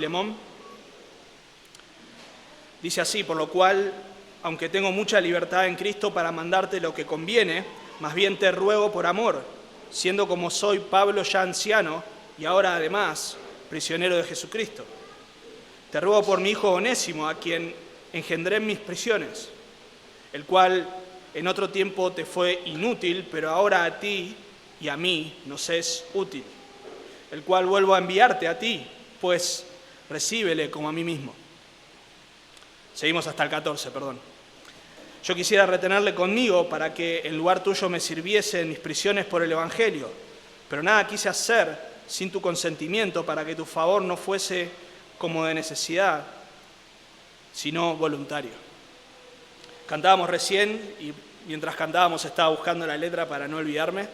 Lemón. Dice así: por lo cual, aunque tengo mucha libertad en Cristo para mandarte lo que conviene, más bien te ruego por amor, siendo como soy Pablo ya anciano y ahora además prisionero de Jesucristo. Te ruego por mi hijo Onésimo, a quien engendré en mis prisiones, el cual en otro tiempo te fue inútil, pero ahora a ti y a mí nos es útil, el cual vuelvo a enviarte a ti, pues recíbele como a mí mismo. Seguimos hasta el 14, perdón. Yo quisiera retenerle conmigo para que en lugar tuyo me sirviese en mis prisiones por el Evangelio, pero nada quise hacer sin tu consentimiento para que tu favor no fuese como de necesidad, sino voluntario. Cantábamos recién y mientras cantábamos estaba buscando la letra para no olvidarme,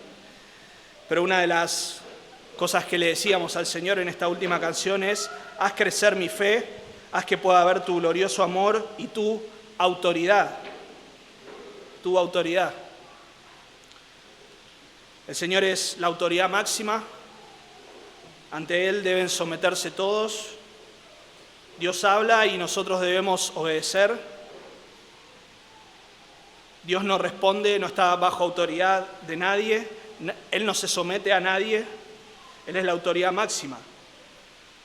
pero una de las cosas que le decíamos al Señor en esta última canción es: haz crecer mi fe, haz que pueda ver tu glorioso amor y tu autoridad. Tu autoridad. El Señor es la autoridad máxima, ante Él deben someterse todos. Dios habla y nosotros debemos obedecer. Dios no responde, no está bajo autoridad de nadie, Él no se somete a nadie, Él es la autoridad máxima.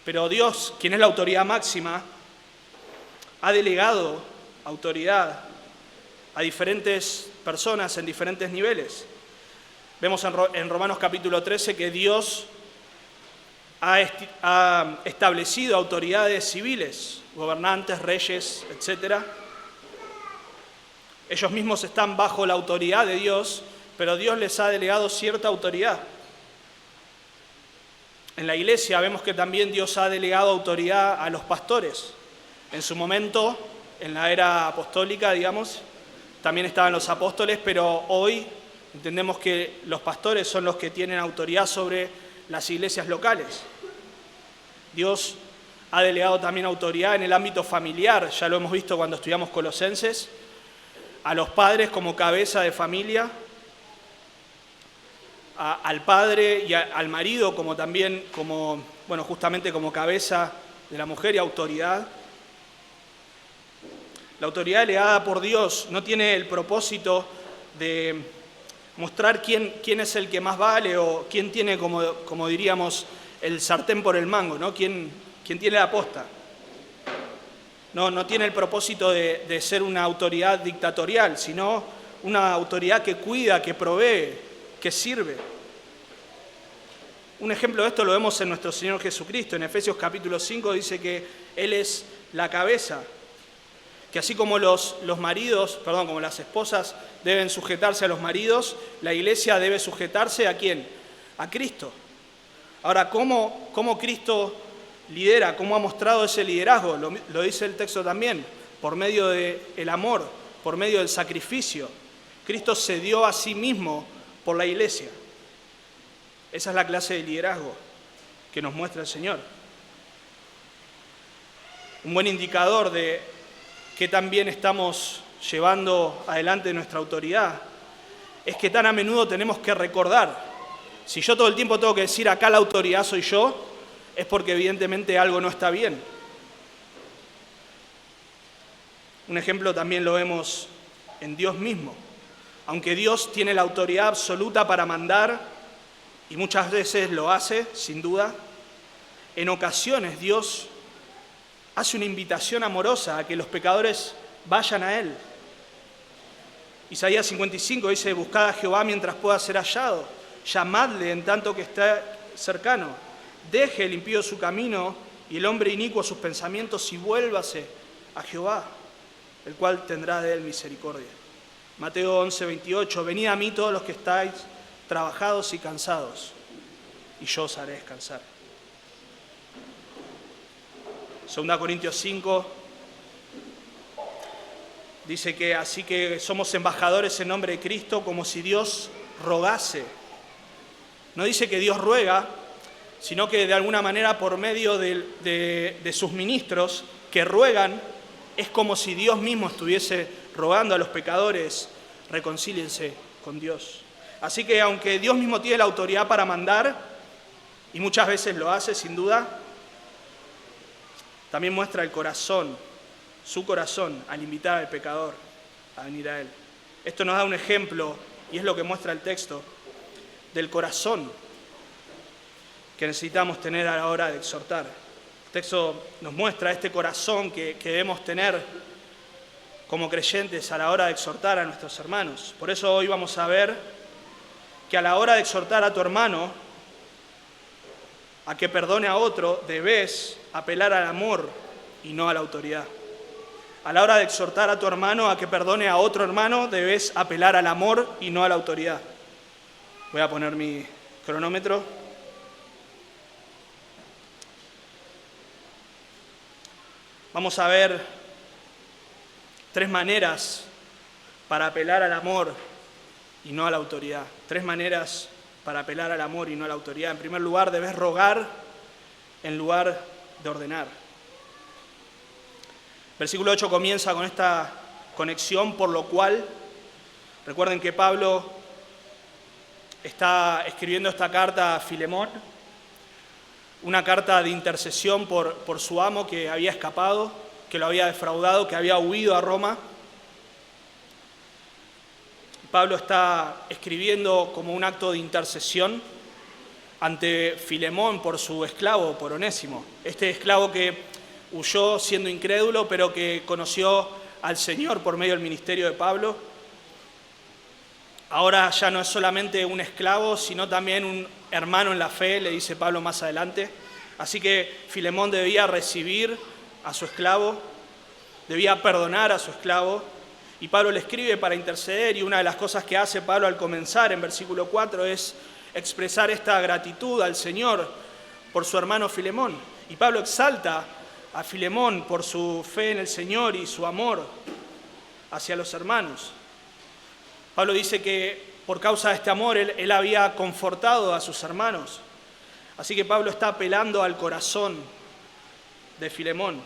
Pero Dios, quien es la autoridad máxima, ha delegado autoridad a diferentes personas en diferentes niveles. Vemos en Romanos capítulo 13 que Dios ha establecido autoridades civiles, gobernantes, reyes, etc. Ellos mismos están bajo la autoridad de Dios, pero Dios les ha delegado cierta autoridad. En la iglesia vemos que también Dios ha delegado autoridad a los pastores. En su momento, en la era apostólica, digamos, también estaban los apóstoles, pero hoy entendemos que los pastores son los que tienen autoridad sobre las iglesias locales. Dios ha delegado también autoridad en el ámbito familiar, ya lo hemos visto cuando estudiamos Colosenses, a los padres como cabeza de familia, al padre y al marido como también, justamente como cabeza de la mujer y autoridad. La autoridad delegada por Dios no tiene el propósito de mostrar quién es el que más vale o quién tiene, como diríamos, el sartén por el mango, ¿no? ¿Quién tiene la posta? No tiene el propósito de ser una autoridad dictatorial, sino una autoridad que cuida, que provee, que sirve. Un ejemplo de esto lo vemos en nuestro Señor Jesucristo. En Efesios capítulo 5 dice que Él es la cabeza, que así como como las esposas deben sujetarse a los maridos, la iglesia debe sujetarse ¿a quién? A Cristo. Ahora, ¿cómo Cristo lidera? ¿Cómo ha mostrado ese liderazgo? Lo dice el texto también, por medio del amor, por medio del sacrificio. Cristo se dio a sí mismo por la iglesia. Esa es la clase de liderazgo que nos muestra el Señor. Un buen indicador de que también estamos llevando adelante nuestra autoridad es que tan a menudo tenemos que recordar. Si yo todo el tiempo tengo que decir acá la autoridad soy yo, es porque evidentemente algo no está bien. Un ejemplo también lo vemos en Dios mismo. Aunque Dios tiene la autoridad absoluta para mandar, y muchas veces lo hace, sin duda, en ocasiones Dios hace una invitación amorosa a que los pecadores vayan a Él. Isaías 55 dice: buscad a Jehová mientras pueda ser hallado, llamadle en tanto que está cercano. Deje el impío su camino y el hombre inicuo sus pensamientos y vuélvase a Jehová, el cual tendrá de él misericordia. Mateo 11, 28, venid a mí todos los que estáis trabajados y cansados, y yo os haré descansar. 2 Corintios 5 dice que así que somos embajadores en nombre de Cristo, como si Dios rogase. No dice que Dios ruega, sino que de alguna manera por medio de sus ministros que ruegan, es como si Dios mismo estuviese rogando a los pecadores: reconcíliense con Dios. Así que aunque Dios mismo tiene la autoridad para mandar, y muchas veces lo hace sin duda, también muestra el corazón, su corazón, al invitar al pecador a venir a Él. Esto nos da un ejemplo, y es lo que muestra el texto, del corazón que necesitamos tener a la hora de exhortar. El texto nos muestra este corazón que debemos tener como creyentes a la hora de exhortar a nuestros hermanos. Por eso hoy vamos a ver que a la hora de exhortar a tu hermano a que perdone a otro, debes apelar al amor y no a la autoridad. A la hora de exhortar a tu hermano a que perdone a otro hermano, debes apelar al amor y no a la autoridad. Voy a poner mi cronómetro. Vamos a ver 3 maneras para apelar al amor y no a la autoridad. 3 maneras para apelar al amor y no a la autoridad. En primer lugar, debes rogar en lugar de ordenar. Versículo 8 comienza con esta conexión, por lo cual, recuerden que Pablo está escribiendo esta carta a Filemón, una carta de intercesión por su amo que había escapado, que lo había defraudado, que había huido a Roma. Pablo está escribiendo como un acto de intercesión ante Filemón por su esclavo, por Onésimo. Este esclavo que huyó siendo incrédulo, pero que conoció al Señor por medio del ministerio de Pablo. Ahora ya no es solamente un esclavo, sino también un hermano en la fe, le dice Pablo más adelante. Así que Filemón debía recibir a su esclavo, debía perdonar a su esclavo, y Pablo le escribe para interceder, y una de las cosas que hace Pablo al comenzar en versículo 4 es expresar esta gratitud al Señor por su hermano Filemón. Y Pablo exalta a Filemón por su fe en el Señor y su amor hacia los hermanos. Pablo dice que por causa de este amor él había confortado a sus hermanos. Así que Pablo está apelando al corazón de Filemón.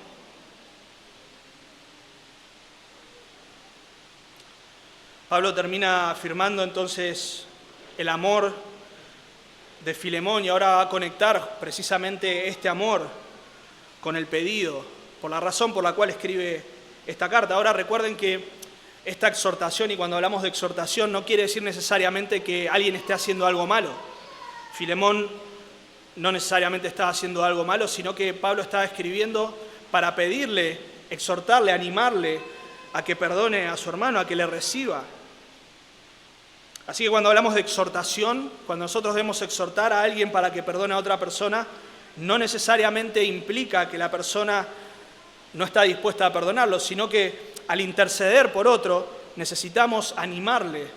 Pablo termina afirmando entonces el amor de Filemón y ahora va a conectar precisamente este amor con el pedido, por la razón por la cual escribe esta carta. Ahora recuerden que esta exhortación, y cuando hablamos de exhortación no quiere decir necesariamente que alguien esté haciendo algo malo. Filemón no necesariamente estaba haciendo algo malo, sino que Pablo estaba escribiendo para pedirle, exhortarle, animarle a que perdone a su hermano, a que le reciba. Así que cuando hablamos de exhortación, cuando nosotros debemos exhortar a alguien para que perdone a otra persona, no necesariamente implica que la persona no está dispuesta a perdonarlo, sino que al interceder por otro, necesitamos animarle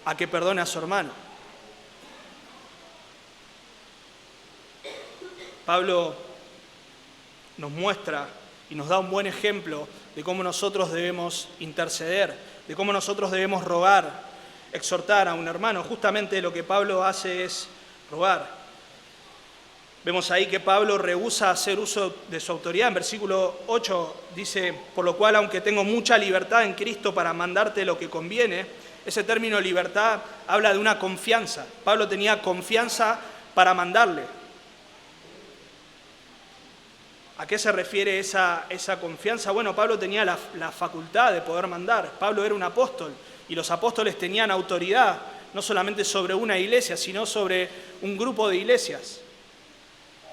a que perdone a su hermano. Pablo nos muestra y nos da un buen ejemplo de cómo nosotros debemos interceder, de cómo nosotros debemos rogar, exhortar a un hermano. Justamente lo que Pablo hace es rogar. Vemos ahí que Pablo rehúsa hacer uso de su autoridad. En versículo 8 dice, por lo cual, aunque tengo mucha libertad en Cristo para mandarte lo que conviene, ese término libertad habla de una confianza. Pablo tenía confianza para mandarle. ¿A qué se refiere esa confianza? Bueno, Pablo tenía la facultad de poder mandar. Pablo era un apóstol y los apóstoles tenían autoridad, no solamente sobre una iglesia, sino sobre un grupo de iglesias.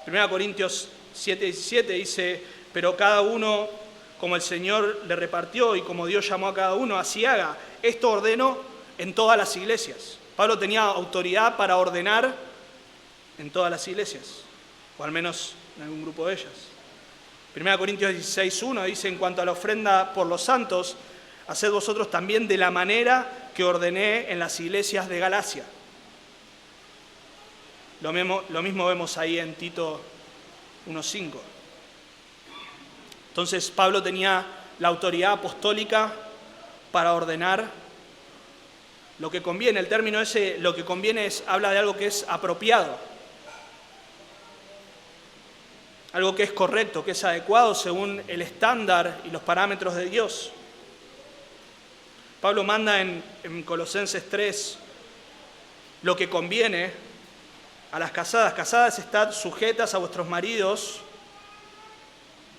1 Corintios 7:17 dice, pero cada uno como el Señor le repartió y como Dios llamó a cada uno, así haga. Esto ordeno en todas las iglesias. Pablo tenía autoridad para ordenar en todas las iglesias, o al menos en algún grupo de ellas. 1 Corintios 16:1 dice, en cuanto a la ofrenda por los santos, haced vosotros también de la manera que ordené en las iglesias de Galacia. Lo mismo vemos ahí en Tito 1:5. Entonces Pablo tenía la autoridad apostólica para ordenar lo que conviene. El término ese, lo que conviene, habla de algo que es apropiado, algo que es correcto, que es adecuado según el estándar y los parámetros de Dios. Pablo manda en Colosenses 3 lo que conviene a las casadas. Casadas, estad sujetas a vuestros maridos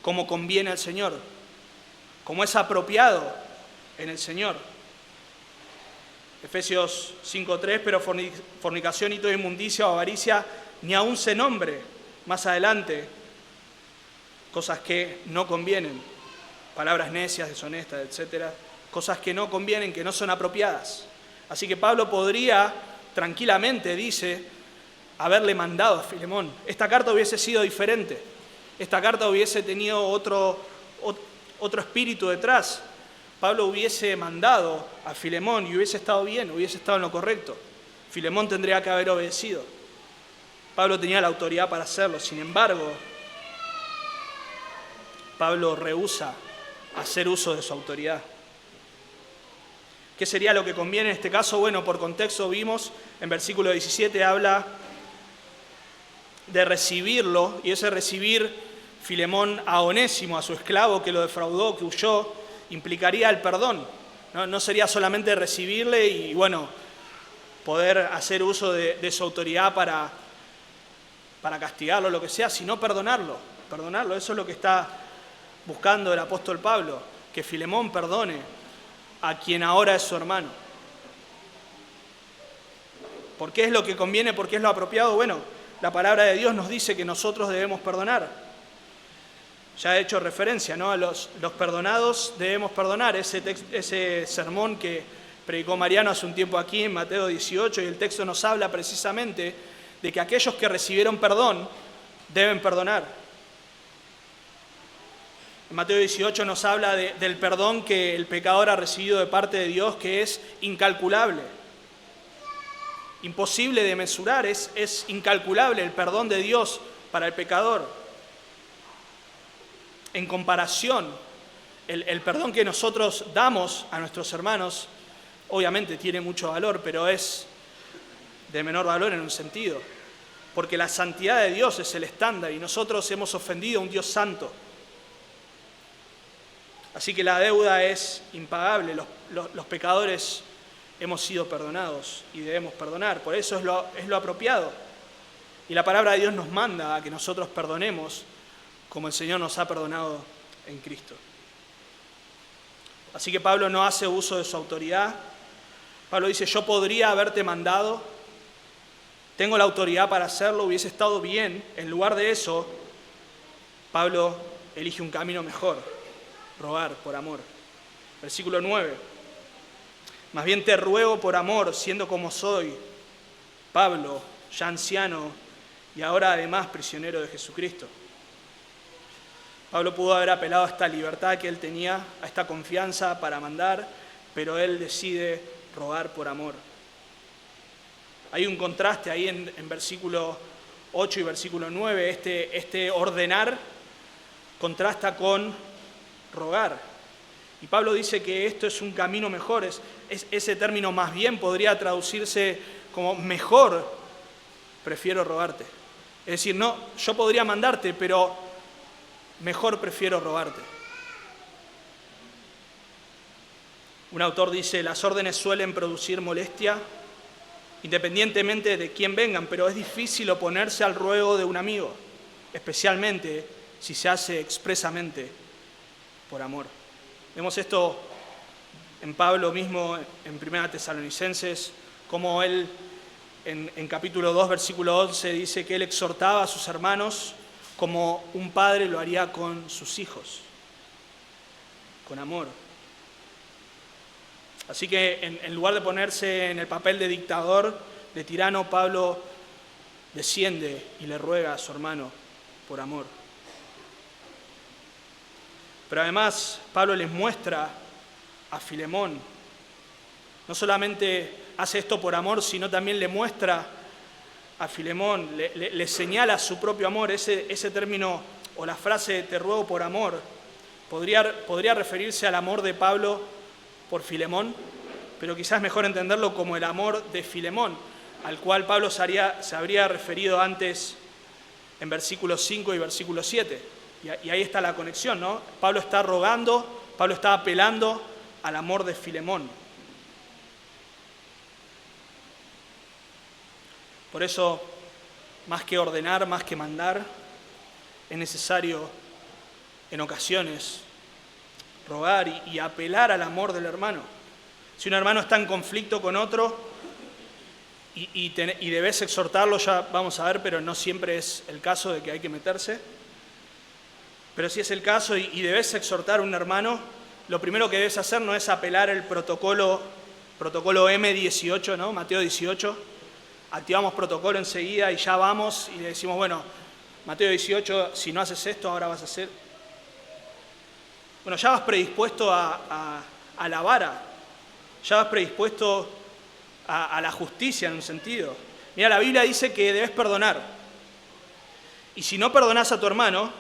como conviene al Señor, como es apropiado en el Señor. Efesios 5:3, pero fornicación y toda inmundicia o avaricia ni aun se nombre más adelante, cosas que no convienen, palabras necias, deshonestas, etcétera, cosas que no convienen, que no son apropiadas. Así que Pablo podría tranquilamente, dice, haberle mandado a Filemón. Esta carta hubiese sido diferente, esta carta hubiese tenido otro espíritu detrás. Pablo hubiese mandado a Filemón y hubiese estado bien, hubiese estado en lo correcto. Filemón tendría que haber obedecido. Pablo tenía la autoridad para hacerlo, sin embargo, Pablo rehúsa hacer uso de su autoridad. ¿Qué sería lo que conviene en este caso? Bueno, por contexto vimos, en versículo 17 habla de recibirlo, y ese recibir Filemón a Onésimo, a su esclavo que lo defraudó, que huyó, implicaría el perdón. No sería solamente recibirle y, bueno, poder hacer uso de su autoridad para castigarlo, lo que sea, sino perdonarlo. Eso es lo que está buscando el apóstol Pablo, que Filemón perdone a quien ahora es su hermano. ¿Por qué es lo que conviene? ¿Por qué es lo apropiado? Bueno, la palabra de Dios nos dice que nosotros debemos perdonar. Ya he hecho referencia, ¿no? A los perdonados debemos perdonar. Ese sermón que predicó Mariano hace un tiempo aquí en Mateo 18, y el texto nos habla precisamente de que aquellos que recibieron perdón deben perdonar. En Mateo 18 nos habla del perdón que el pecador ha recibido de parte de Dios, que es incalculable, imposible de mesurar, es incalculable el perdón de Dios para el pecador. En comparación, el perdón que nosotros damos a nuestros hermanos, obviamente tiene mucho valor, pero es de menor valor en un sentido, porque la santidad de Dios es el estándar y nosotros hemos ofendido a un Dios santo. Así que la deuda es impagable, los pecadores hemos sido perdonados y debemos perdonar, por eso es lo apropiado. Y la palabra de Dios nos manda a que nosotros perdonemos como el Señor nos ha perdonado en Cristo. Así que Pablo no hace uso de su autoridad. Pablo dice, yo podría haberte mandado, tengo la autoridad para hacerlo, hubiese estado bien. En lugar de eso, Pablo elige un camino mejor, rogar por amor. Versículo 9. Más bien te ruego por amor, siendo como soy, Pablo, ya anciano y ahora además prisionero de Jesucristo. Pablo pudo haber apelado a esta libertad que él tenía, a esta confianza para mandar, pero él decide rogar por amor. Hay un contraste ahí en versículo 8 y versículo 9, este ordenar contrasta con rogar. Y Pablo dice que esto es un camino mejor, ese término más bien podría traducirse como mejor, prefiero rogarte. Es decir, no, yo podría mandarte, pero mejor prefiero rogarte. Un autor dice, las órdenes suelen producir molestia, independientemente de quién vengan, pero es difícil oponerse al ruego de un amigo, especialmente si se hace expresamente por amor. Vemos esto en Pablo mismo, en 1 Tesalonicenses, como él en capítulo 2, versículo 11, dice que él exhortaba a sus hermanos como un padre lo haría con sus hijos, con amor. Así que en lugar de ponerse en el papel de dictador, de tirano, Pablo desciende y le ruega a su hermano por amor. Pero además, Pablo les muestra a Filemón, no solamente hace esto por amor, sino también le muestra a Filemón, le señala su propio amor. Ese término o la frase te ruego por amor podría referirse al amor de Pablo por Filemón, pero quizás mejor entenderlo como el amor de Filemón, al cual Pablo se habría referido antes en versículos 5 y versículo 7. Y ahí está la conexión, ¿no? Pablo está rogando, Pablo está apelando al amor de Filemón. Por eso, más que ordenar, más que mandar, es necesario en ocasiones, rogar y apelar al amor del hermano. Si un hermano está en conflicto con otro y debes exhortarlo, ya vamos a ver, pero no siempre es el caso de que hay que meterse. Pero si es el caso y debes exhortar a un hermano, lo primero que debes hacer no es apelar el protocolo M18, ¿no? Mateo 18. Activamos protocolo enseguida y ya vamos y le decimos, bueno, Mateo 18, si no haces esto, ahora vas a hacer. Bueno, ya vas predispuesto a la vara, ya vas predispuesto a la justicia en un sentido. Mira, la Biblia dice que debes perdonar. Y si no perdonás a tu hermano,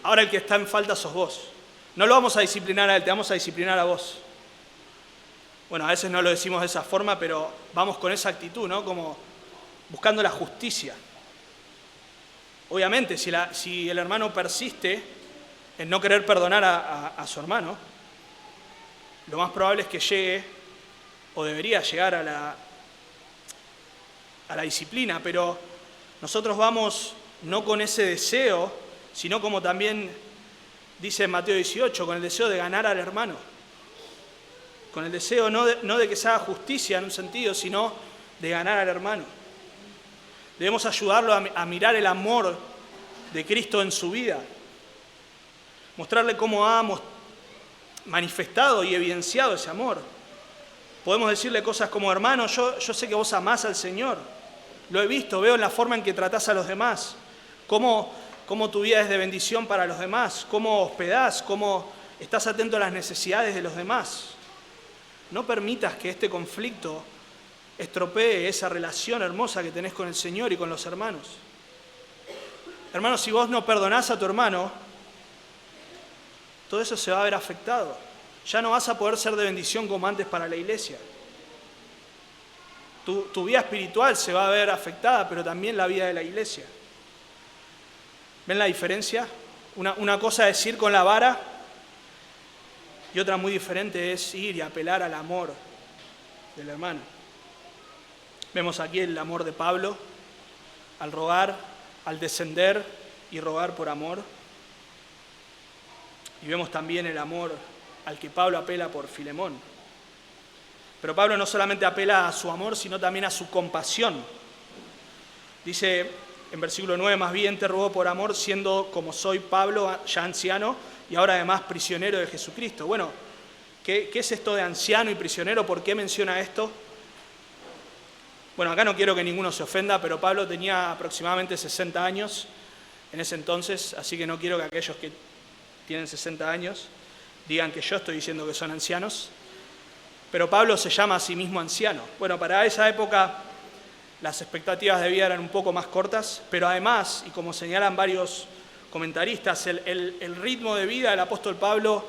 ahora el que está en falta sos vos. No lo vamos a disciplinar a él, te vamos a disciplinar a vos. Bueno, a veces no lo decimos de esa forma, pero vamos con esa actitud, ¿no? Como buscando la justicia. Obviamente, si el hermano persiste en no querer perdonar a su hermano, lo más probable es que llegue, o debería llegar a la disciplina, pero nosotros vamos no con ese deseo, sino como también dice en Mateo 18, con el deseo de ganar al hermano. Con el deseo no de que se haga justicia en un sentido, sino de ganar al hermano. Debemos ayudarlo a mirar el amor de Cristo en su vida. Mostrarle cómo ha manifestado y evidenciado ese amor. Podemos decirle cosas como, hermano, yo sé que vos amás al Señor. Lo he visto, veo en la forma en que tratás a los demás. Cómo tu vida es de bendición para los demás. Cómo hospedás, cómo estás atento a las necesidades de los demás. No permitas que este conflicto estropee esa relación hermosa que tenés con el Señor y con los hermanos. Hermanos, si vos no perdonás a tu hermano, todo eso se va a ver afectado. Ya no vas a poder ser de bendición como antes para la iglesia. Tu vida espiritual se va a ver afectada, pero también la vida de la iglesia. ¿Ven la diferencia? Una cosa es ir con la vara y otra muy diferente es ir y apelar al amor del hermano. Vemos aquí el amor de Pablo al rogar, al descender y rogar por amor. Y vemos también el amor al que Pablo apela por Filemón. Pero Pablo no solamente apela a su amor, sino también a su compasión. Dice en versículo 9, más bien te ruego por amor, siendo como soy Pablo, ya anciano, y ahora además prisionero de Jesucristo. Bueno, ¿qué es esto de anciano y prisionero? ¿Por qué menciona esto? Bueno, acá no quiero que ninguno se ofenda, pero Pablo tenía aproximadamente 60 años en ese entonces, así que no quiero que aquellos que tienen 60 años digan que yo estoy diciendo que son ancianos. Pero Pablo se llama a sí mismo anciano. Bueno, para esa época las expectativas de vida eran un poco más cortas, pero además, y como señalan varios comentaristas, el ritmo de vida del apóstol Pablo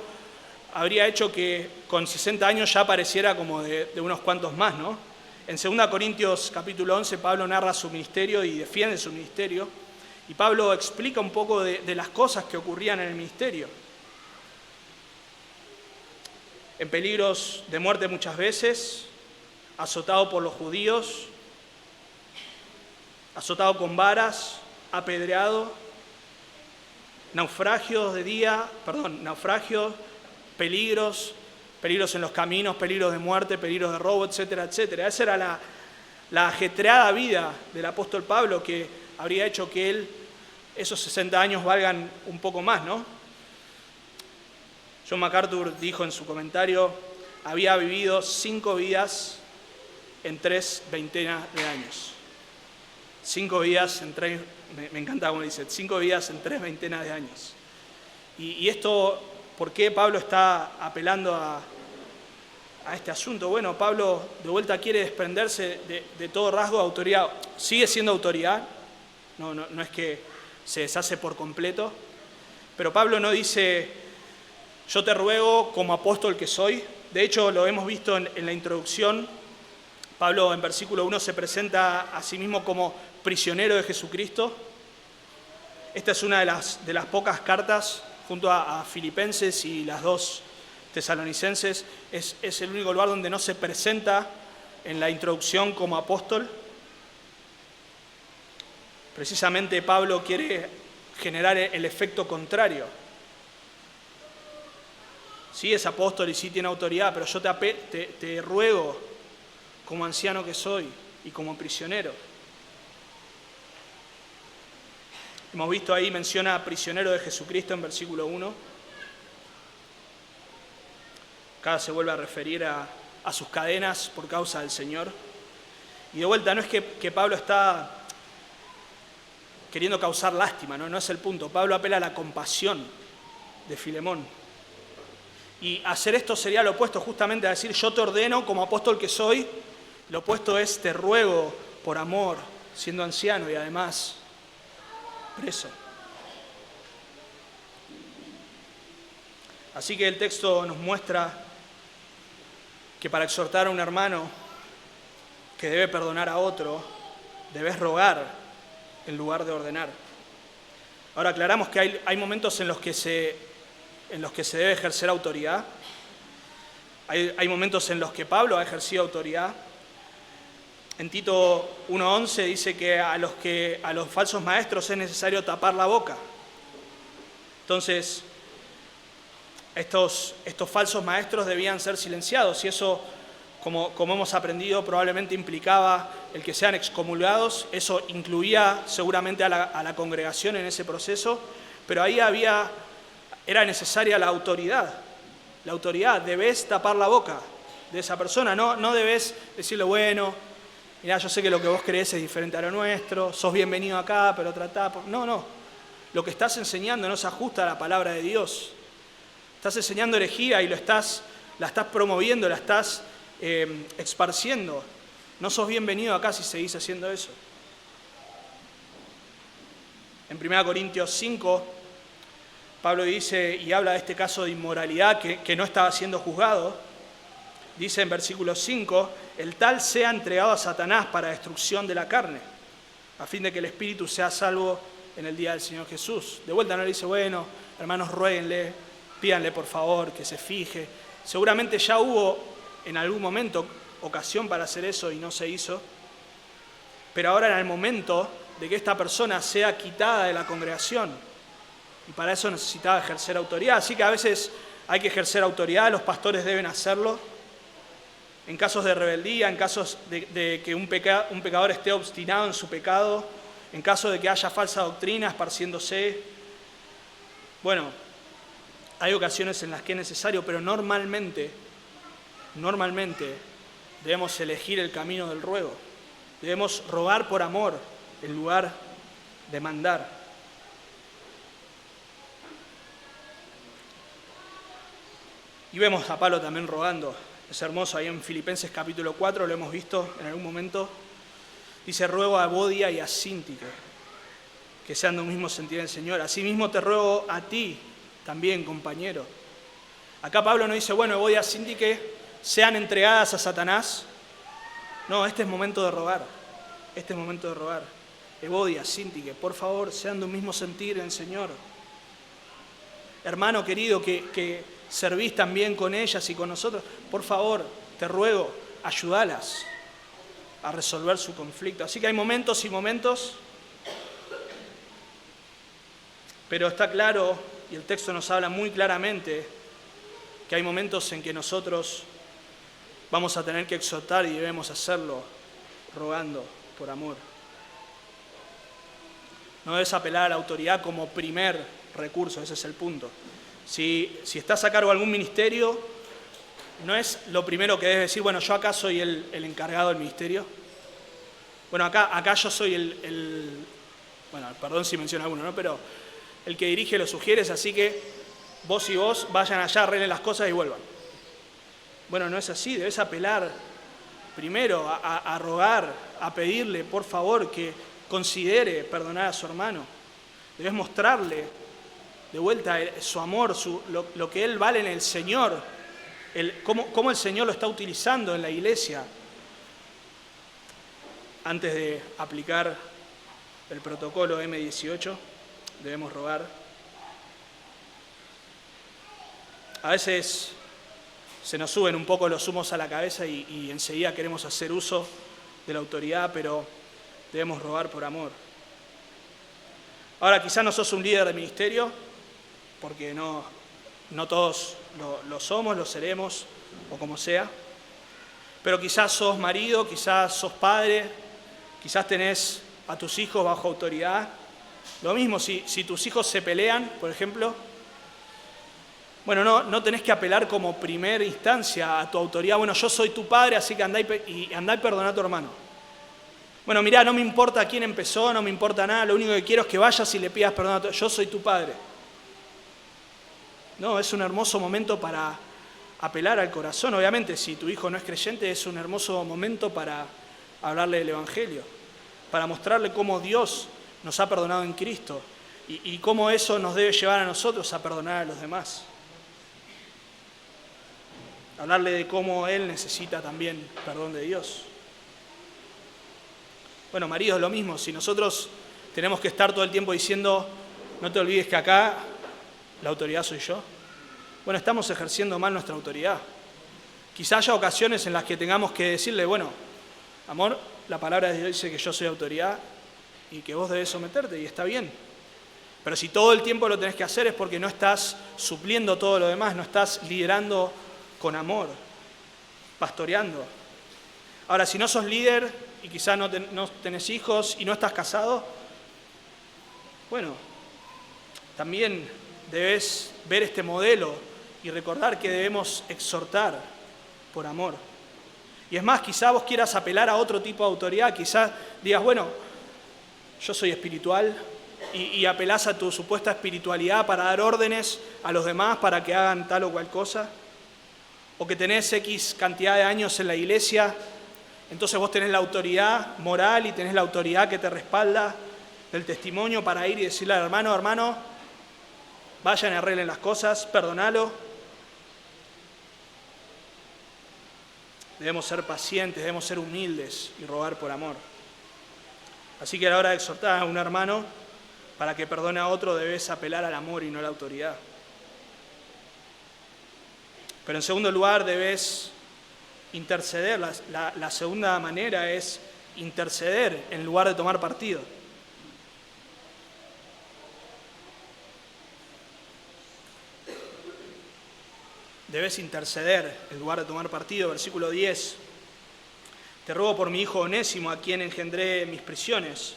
habría hecho que con 60 años ya pareciera como de unos cuantos más, ¿no? En 2 Corintios capítulo 11, Pablo narra su ministerio y defiende su ministerio, y Pablo explica un poco de las cosas que ocurrían en el ministerio. En peligros de muerte muchas veces, azotado por los judíos, azotado con varas, apedreado, naufragios, peligros en los caminos, peligros de muerte, peligros de robo, etcétera, etcétera. Esa era la ajetreada vida del apóstol Pablo que habría hecho que él, esos 60 años valgan un poco más, ¿no? John MacArthur dijo en su comentario, había vivido 5 vidas en 3 veintenas de años. 5 vidas en 3, me encanta como dice, 5 vidas en 3 veintenas de años. Y esto, ¿por qué Pablo está apelando a este asunto? Bueno, Pablo de vuelta quiere desprenderse de todo rasgo de autoridad. Sigue siendo autoridad, no es que se deshace por completo, pero Pablo no dice, yo te ruego como apóstol que soy. De hecho, lo hemos visto en la introducción. Pablo en versículo 1 se presenta a sí mismo como prisionero de Jesucristo. Esta es una de las pocas cartas, junto a Filipenses y las 2 Tesalonicenses, es el único lugar donde no se presenta en la introducción como apóstol. Precisamente Pablo quiere generar el efecto contrario. Sí, es apóstol y sí tiene autoridad, pero yo te ruego, como anciano que soy y como prisionero. Hemos visto ahí, menciona prisionero de Jesucristo en versículo 1. Acá se vuelve a referir a sus cadenas por causa del Señor. Y de vuelta, no es que Pablo está queriendo causar lástima, no es el punto. Pablo apela a la compasión de Filemón. Y hacer esto sería lo opuesto justamente a decir yo te ordeno como apóstol que soy. Lo opuesto es te ruego por amor, siendo anciano y además preso. Así que el texto nos muestra que para exhortar a un hermano que debe perdonar a otro, debes rogar en lugar de ordenar. Ahora aclaramos que hay momentos en los que se debe ejercer autoridad. Hay momentos en los que Pablo ha ejercido autoridad. En Tito 1:11 dice que a los falsos maestros es necesario tapar la boca. Entonces, estos falsos maestros debían ser silenciados y eso, como hemos aprendido, probablemente implicaba el que sean excomulgados. Eso incluía seguramente a la congregación en ese proceso, pero ahí era necesaria la autoridad. La autoridad, debes tapar la boca de esa persona, no debes decirle, bueno, mirá, yo sé que lo que vos creés es diferente a lo nuestro, sos bienvenido acá, pero tratá... No. Lo que estás enseñando no se ajusta a la palabra de Dios. Estás enseñando herejía y la estás promoviendo, la estás esparciendo. No sos bienvenido acá si seguís haciendo eso. En 1 Corintios 5, Pablo dice y habla de este caso de inmoralidad que no estaba siendo juzgado. Dice en versículo 5, el tal sea entregado a Satanás para destrucción de la carne, a fin de que el espíritu sea salvo en el día del Señor Jesús. De vuelta no le dice, bueno, hermanos, ruéguenle, pídanle por favor que se fije. Seguramente ya hubo en algún momento ocasión para hacer eso y no se hizo, pero ahora era el momento de que esta persona sea quitada de la congregación y para eso necesitaba ejercer autoridad. Así que a veces hay que ejercer autoridad, los pastores deben hacerlo. En casos de rebeldía, en casos de que un pecador esté obstinado en su pecado, en caso de que haya falsa doctrina esparciéndose. Bueno, hay ocasiones en las que es necesario, pero normalmente debemos elegir el camino del ruego. Debemos rogar por amor en lugar de mandar. Y vemos a Pablo también rogando. Es hermoso, ahí en Filipenses capítulo 4, lo hemos visto en algún momento. Dice, ruego a Evodia y a Síntique, que sean de un mismo sentir en el Señor. Asimismo te ruego a ti también, compañero. Acá Pablo no dice, bueno, Evodia y Síntique sean entregadas a Satanás. No, este es momento de rogar. Evodia, Síntique, por favor, sean de un mismo sentir en el Señor. Hermano querido, que servís también con ellas y con nosotros, por favor, te ruego, ayúdalas a resolver su conflicto. Así que hay momentos y momentos, pero está claro, y el texto nos habla muy claramente, que hay momentos en que nosotros vamos a tener que exhortar y debemos hacerlo rogando por amor. No debes apelar a la autoridad como primer recurso, ese es el punto. Si estás a cargo de algún ministerio, no es lo primero que debes decir, bueno, yo acá soy el encargado del ministerio. Bueno, acá yo soy bueno, perdón si menciono alguno, ¿no? Pero el que dirige los sugieres, así que vos y vos vayan allá, arreglen las cosas y vuelvan. Bueno, no es así, debes apelar primero a rogar, a pedirle, por favor, que considere perdonar a su hermano. Debes mostrarle de vuelta su amor, lo que él vale en el Señor, cómo el Señor lo está utilizando en la iglesia. Antes de aplicar el protocolo M18, debemos rogar. A veces se nos suben un poco los humos a la cabeza y enseguida queremos hacer uso de la autoridad, pero debemos rogar por amor. Ahora, quizás no sos un líder de ministerio, porque no todos lo somos, lo seremos, o como sea. Pero quizás sos marido, quizás sos padre, quizás tenés a tus hijos bajo autoridad. Lo mismo, si tus hijos se pelean, por ejemplo, bueno, no tenés que apelar como primera instancia a tu autoridad. Bueno, yo soy tu padre, así que andá y perdoná a tu hermano. Bueno, mirá, no me importa quién empezó, no me importa nada, lo único que quiero es que vayas y le pidas perdón a tu... Yo soy tu padre. No, es un hermoso momento para apelar al corazón. Obviamente, si tu hijo no es creyente, es un hermoso momento para hablarle del Evangelio, para mostrarle cómo Dios nos ha perdonado en Cristo y cómo eso nos debe llevar a nosotros a perdonar a los demás. Hablarle de cómo Él necesita también perdón de Dios. Bueno, maridos, lo mismo. Si nosotros tenemos que estar todo el tiempo diciendo, no te olvides que acá la autoridad soy yo. Bueno, estamos ejerciendo mal nuestra autoridad. Quizá haya ocasiones en las que tengamos que decirle, bueno, amor, la palabra de Dios dice que yo soy autoridad y que vos debes someterte, y está bien. Pero si todo el tiempo lo tenés que hacer es porque no estás supliendo todo lo demás, no estás liderando con amor, pastoreando. Ahora, si no sos líder y quizás no tenés hijos y no estás casado, bueno, también debes ver este modelo y recordar que debemos exhortar por amor. Y es más, quizás vos quieras apelar a otro tipo de autoridad, quizás digas, bueno, yo soy espiritual y apelás a tu supuesta espiritualidad para dar órdenes a los demás para que hagan tal o cual cosa. O que tenés X cantidad de años en la iglesia, entonces vos tenés la autoridad moral y tenés la autoridad que te respalda del testimonio para ir y decirle al hermano, vayan y arreglen las cosas, perdonalo. Debemos ser pacientes, debemos ser humildes y rogar por amor. Así que a la hora de exhortar a un hermano para que perdone a otro, debes apelar al amor y no a la autoridad. Pero en segundo lugar, debes interceder. La segunda manera es interceder en lugar de tomar partido. Debes interceder en lugar de tomar partido. Versículo 10. Te ruego por mi hijo Onésimo, a quien engendré mis prisiones,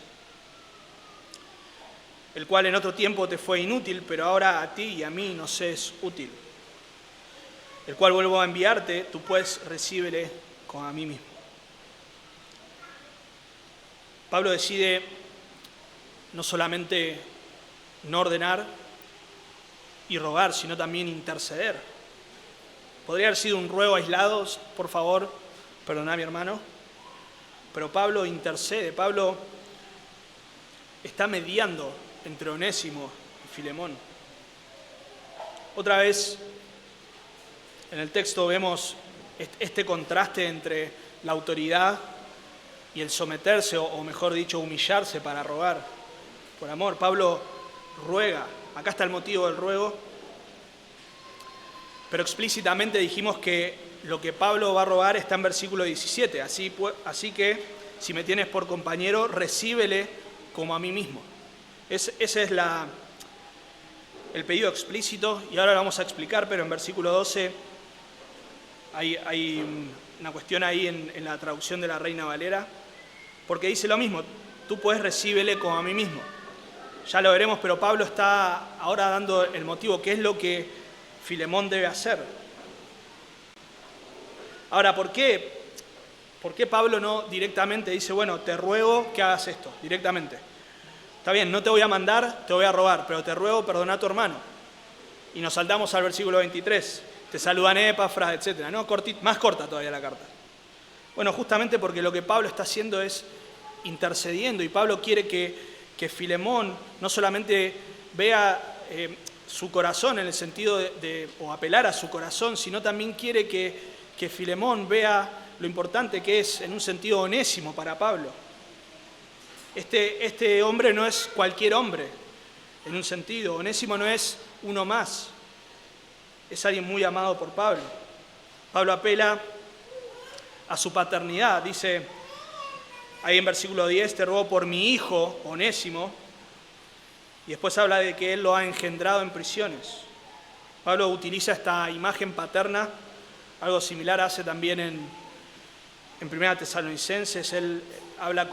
el cual en otro tiempo te fue inútil, pero ahora a ti y a mí nos es útil. El cual vuelvo a enviarte, tú pues recíbele como a mí mismo. Pablo decide no solamente no ordenar y rogar, sino también interceder. Podría haber sido un ruego aislado, por favor, perdoná a mi hermano, pero Pablo intercede, Pablo está mediando entre Onésimo y Filemón. Otra vez, en el texto vemos este contraste entre la autoridad y el someterse, o mejor dicho, humillarse para rogar por amor. Pablo ruega, acá está el motivo del ruego, pero explícitamente dijimos que lo que Pablo va a rogar está en versículo 17. Así que, si me tienes por compañero, recíbele como a mí mismo. Ese es el pedido explícito, y ahora lo vamos a explicar, pero en versículo 12 hay una cuestión ahí en la traducción de la Reina Valera, porque dice lo mismo, tú puedes recíbele como a mí mismo. Ya lo veremos, pero Pablo está ahora dando el motivo, qué es lo que Filemón debe hacer. Ahora, ¿por qué Pablo no directamente dice, bueno, te ruego que hagas esto, directamente? Está bien, no te voy a mandar, te voy a rogar, pero te ruego, perdona a tu hermano. Y nos saltamos al versículo 23. Te saludan Epafras, etc. ¿No? Más corta todavía la carta. Bueno, justamente porque lo que Pablo está haciendo es intercediendo, y Pablo quiere que Filemón no solamente vea su corazón en el sentido o apelar a su corazón, sino también quiere que Filemón vea lo importante que es en un sentido Onésimo para Pablo. Este hombre no es cualquier hombre, en un sentido. Onésimo no es uno más. Es alguien muy amado por Pablo. Pablo apela a su paternidad. Dice ahí en versículo 10, te ruego por mi hijo Onésimo, Y después habla de que Él lo ha engendrado en prisiones. Pablo utiliza esta imagen paterna, algo similar hace también en 1 Tesalonicenses. Él habla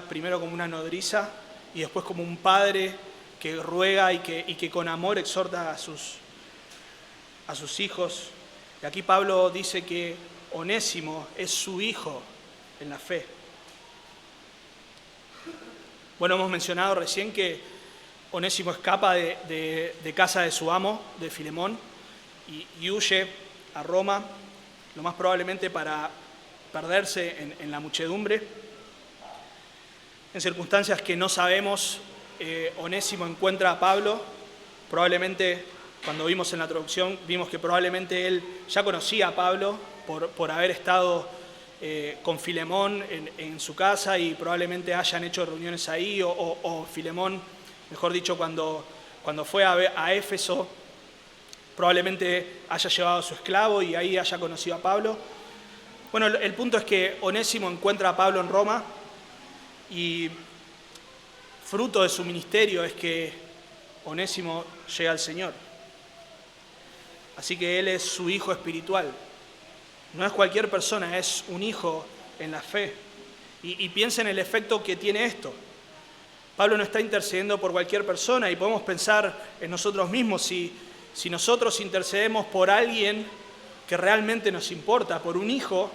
primero como una nodriza y después como un padre que ruega y que con amor exhorta a sus hijos. Y aquí Pablo dice que Onésimo es su hijo en la fe. Bueno, hemos mencionado recién que Onésimo escapa de casa de su amo, de Filemón, y huye a Roma, lo más probablemente para perderse en la muchedumbre. En circunstancias que no sabemos, Onésimo encuentra a Pablo. Probablemente, cuando vimos en la traducción, vimos que probablemente él ya conocía a Pablo por haber estado con Filemón en su casa y probablemente hayan hecho reuniones ahí, o Filemón, mejor dicho, cuando fue a Éfeso, probablemente haya llevado a su esclavo y ahí haya conocido a Pablo. Bueno, el punto es que Onésimo encuentra a Pablo en Roma y fruto de su ministerio es que Onésimo llega al Señor. Así que él es su hijo espiritual. No es cualquier persona, es un hijo en la fe. Y piensa en el efecto que tiene esto. Pablo no está intercediendo por cualquier persona y podemos pensar en nosotros mismos si nosotros intercedemos por alguien que realmente nos importa, por un hijo,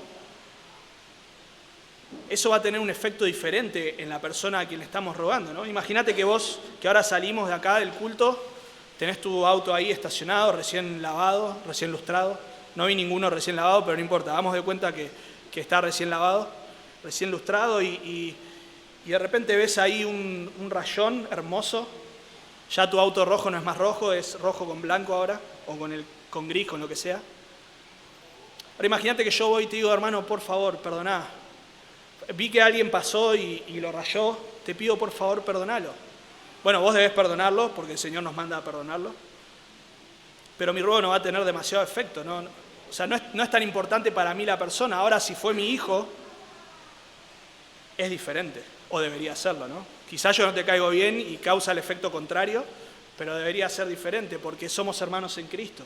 eso va a tener un efecto diferente en la persona a quien le estamos rogando, ¿no? Imagínate que vos, que ahora salimos de acá del culto, tenés tu auto ahí estacionado, recién lavado, recién lustrado. No vi ninguno recién lavado, pero no importa, damos de cuenta que está recién lavado, recién lustrado y de repente ves ahí un rayón hermoso. Ya tu auto rojo no es más rojo, es rojo con blanco ahora, o con gris, con lo que sea. Ahora imagínate que yo voy y te digo, hermano, por favor, perdoná. Vi que alguien pasó y lo rayó, te pido por favor, perdonalo. Bueno, vos debés perdonarlo, porque el Señor nos manda a perdonarlo. Pero mi ruego no va a tener demasiado efecto, ¿no? O sea, no es tan importante para mí la persona. Ahora, si fue mi hijo, es diferente, o debería serlo, ¿no? Quizás yo no te caigo bien y causa el efecto contrario, pero debería ser diferente, porque somos hermanos en Cristo.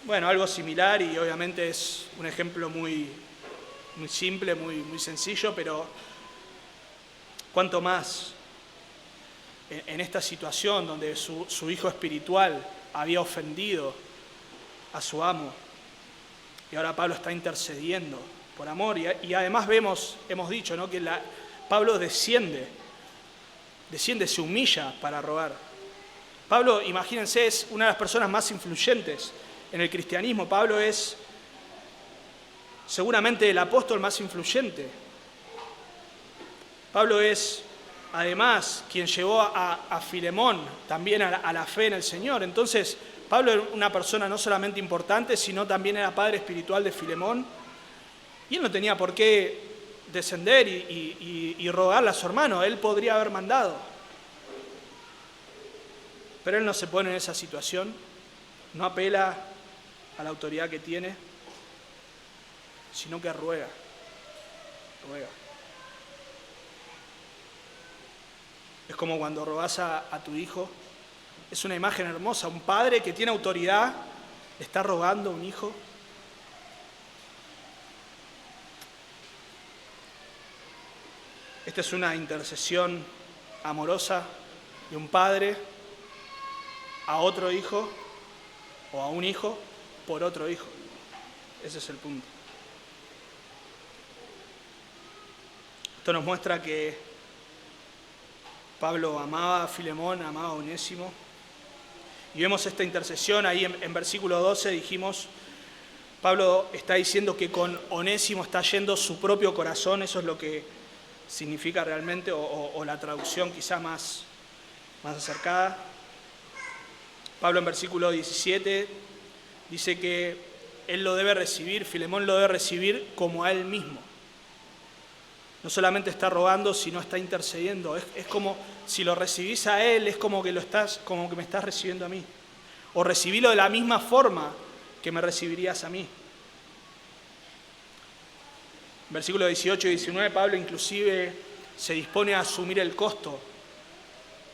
Bueno, algo similar, y obviamente es un ejemplo muy simple, muy sencillo, pero cuánto más en esta situación donde su hijo espiritual había ofendido a su amo, y ahora Pablo está intercediendo por amor, y además hemos dicho, ¿no?, que Pablo desciende, se humilla para rogar. Pablo, imagínense, es una de las personas más influyentes en el cristianismo. Pablo es seguramente el apóstol más influyente. Pablo es, además, quien llevó a Filemón también a la fe en el Señor. Entonces, Pablo era una persona no solamente importante, sino también era padre espiritual de Filemón. Y él no tenía por qué descender y rogarle a su hermano. Él podría haber mandado. Pero él no se pone en esa situación. No apela a la autoridad que tiene, sino que ruega. Es como cuando rogas a tu hijo. Es una imagen hermosa. Un padre que tiene autoridad le está rogando a un hijo. Esta es una intercesión amorosa de un padre a otro hijo o a un hijo por otro hijo. Ese es el punto. Esto nos muestra que Pablo amaba a Filemón, amaba a Onésimo. Y vemos esta intercesión ahí en versículo 12, dijimos, Pablo está diciendo que con Onésimo está yendo su propio corazón. Eso es lo que significa realmente, o la traducción quizá más acercada. Pablo en versículo 17 dice que él lo debe recibir, Filemón lo debe recibir como a él mismo. No solamente está rogando, sino está intercediendo. Es como si lo recibís a él, es como que me estás recibiendo a mí. O recibilo de la misma forma que me recibirías a mí. Versículos 18 y 19, Pablo inclusive se dispone a asumir el costo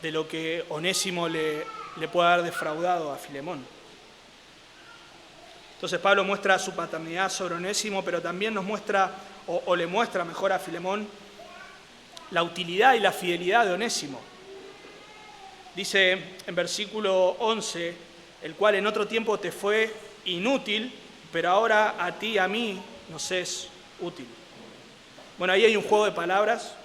de lo que Onésimo le puede haber defraudado a Filemón. Entonces Pablo muestra su paternidad sobre Onésimo, pero también nos muestra, o le muestra mejor a Filemón, la utilidad y la fidelidad de Onésimo. Dice en versículo 11, el cual en otro tiempo te fue inútil, pero ahora a ti y a mí nos es útil. Bueno, ahí hay un juego de palabras.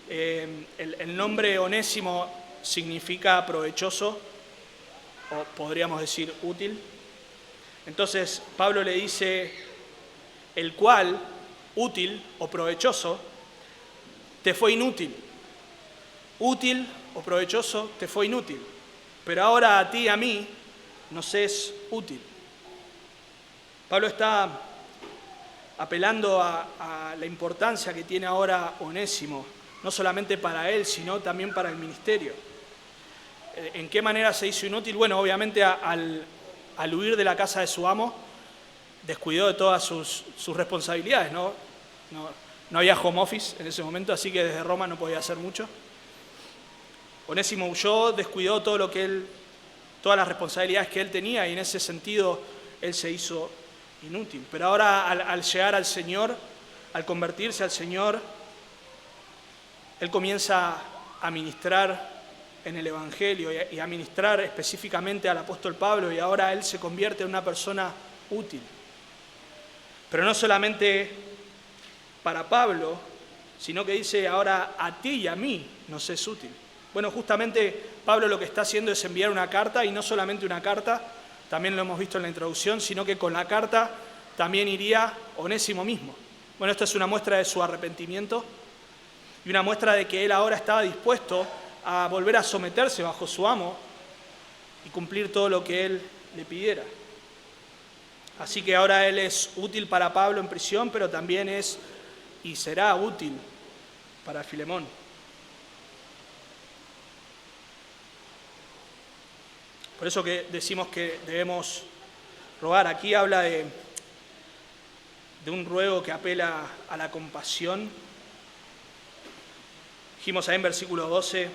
El nombre Onésimo significa provechoso, o podríamos decir útil. Entonces Pablo le dice, el cual, útil o provechoso, te fue inútil. Útil o provechoso te fue inútil, pero ahora a ti y a mí nos es útil. Pablo está apelando a la importancia que tiene ahora Onésimo, no solamente para él, sino también para el ministerio. ¿En qué manera se hizo inútil? Bueno, obviamente al huir de la casa de su amo, descuidó de todas sus responsabilidades, ¿no? No había home office en ese momento, así que desde Roma no podía hacer mucho. Onésimo huyó, descuidó todas las responsabilidades que él tenía, y en ese sentido él se hizo inútil. Pero ahora al llegar al Señor, al convertirse al Señor, él comienza a ministrar en el Evangelio y a ministrar específicamente al apóstol Pablo, y ahora él se convierte en una persona útil. Pero no solamente para Pablo, sino que dice ahora a ti y a mí nos es útil. Bueno, justamente Pablo lo que está haciendo es enviar una carta, y no solamente una carta, también lo hemos visto en la introducción, sino que con la carta también iría Onésimo mismo. Bueno, esto es una muestra de su arrepentimiento y una muestra de que él ahora estaba dispuesto a volver a someterse bajo su amo y cumplir todo lo que él le pidiera. Así que ahora él es útil para Pablo en prisión, pero también es y será útil para Filemón. Por eso que decimos que debemos rogar. Aquí habla de un ruego que apela a la compasión. Dijimos ahí en versículo 12,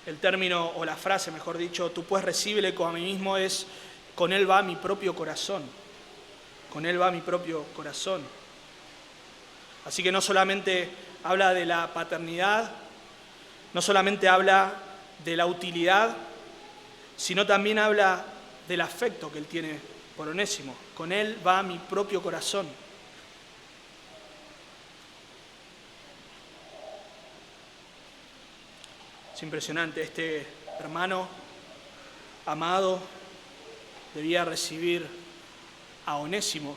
el término, o la frase, mejor dicho, tú pues recíbele como a mí mismo, es con él va mi propio corazón. Con él va mi propio corazón. Así que no solamente habla de la paternidad, no solamente habla de la utilidad, sino también habla del afecto que él tiene por Onésimo. Con él va mi propio corazón. Es impresionante, este hermano amado debía recibir a Onésimo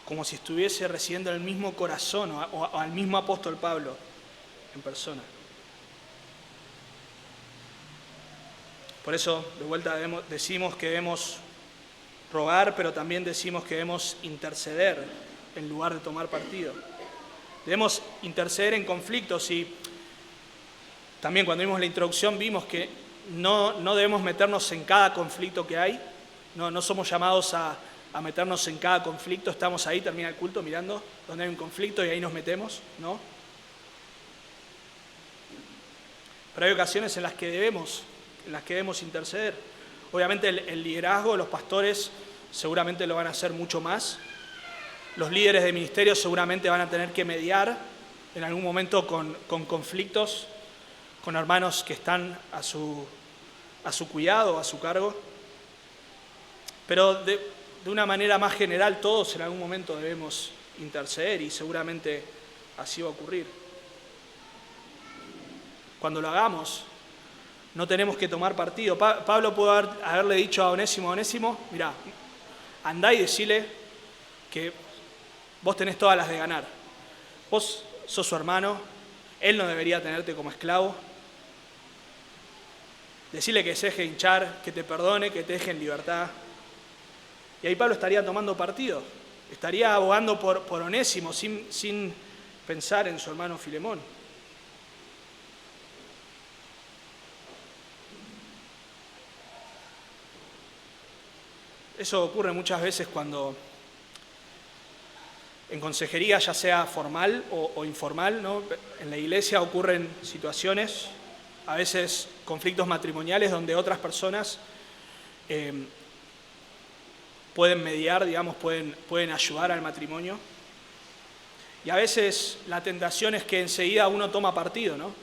como si estuviese recibiendo el mismo corazón o al mismo apóstol Pablo en persona. Por eso, de vuelta, decimos que debemos rogar, pero también decimos que debemos interceder en lugar de tomar partido. Debemos interceder en conflictos, y también cuando vimos la introducción vimos que no debemos meternos en cada conflicto que hay. No somos llamados a meternos en cada conflicto. Estamos ahí, termina el culto, mirando donde hay un conflicto y ahí nos metemos, ¿no? Pero hay ocasiones en las que debemos interceder. Obviamente el liderazgo, los pastores seguramente lo van a hacer mucho más. Los líderes de ministerio seguramente van a tener que mediar en algún momento con conflictos, con hermanos que están a su cuidado, a su cargo. Pero de una manera más general, todos en algún momento debemos interceder, y seguramente así va a ocurrir. Cuando lo hagamos, no tenemos que tomar partido. Pablo pudo haberle dicho a Onésimo, mirá, andá y decile que vos tenés todas las de ganar. Vos sos su hermano, él no debería tenerte como esclavo. Decile que se deje hinchar, que te perdone, que te deje en libertad. Y ahí Pablo estaría tomando partido, estaría abogando por Onésimo sin pensar en su hermano Filemón. Eso ocurre muchas veces cuando En consejería, ya sea formal o informal, ¿no? En la iglesia ocurren situaciones, a veces conflictos matrimoniales, donde otras personas pueden mediar, digamos, pueden ayudar al matrimonio. Y a veces la tentación es que enseguida uno toma partido, ¿no?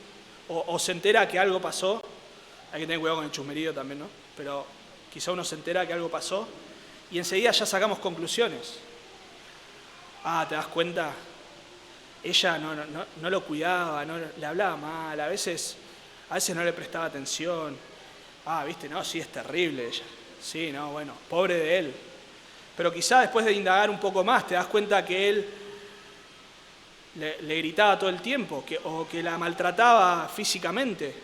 O se entera que algo pasó. Hay que tener cuidado con el chusmerío también, ¿no? Pero quizá uno se entera que algo pasó y enseguida ya sacamos conclusiones. ¿Te das cuenta? Ella no lo cuidaba, le hablaba mal, a veces no le prestaba atención. ¿Viste? No, sí, es terrible ella. Sí, no, bueno, pobre de él. Pero quizá después de indagar un poco más te das cuenta que él le gritaba todo el tiempo, o que la maltrataba físicamente,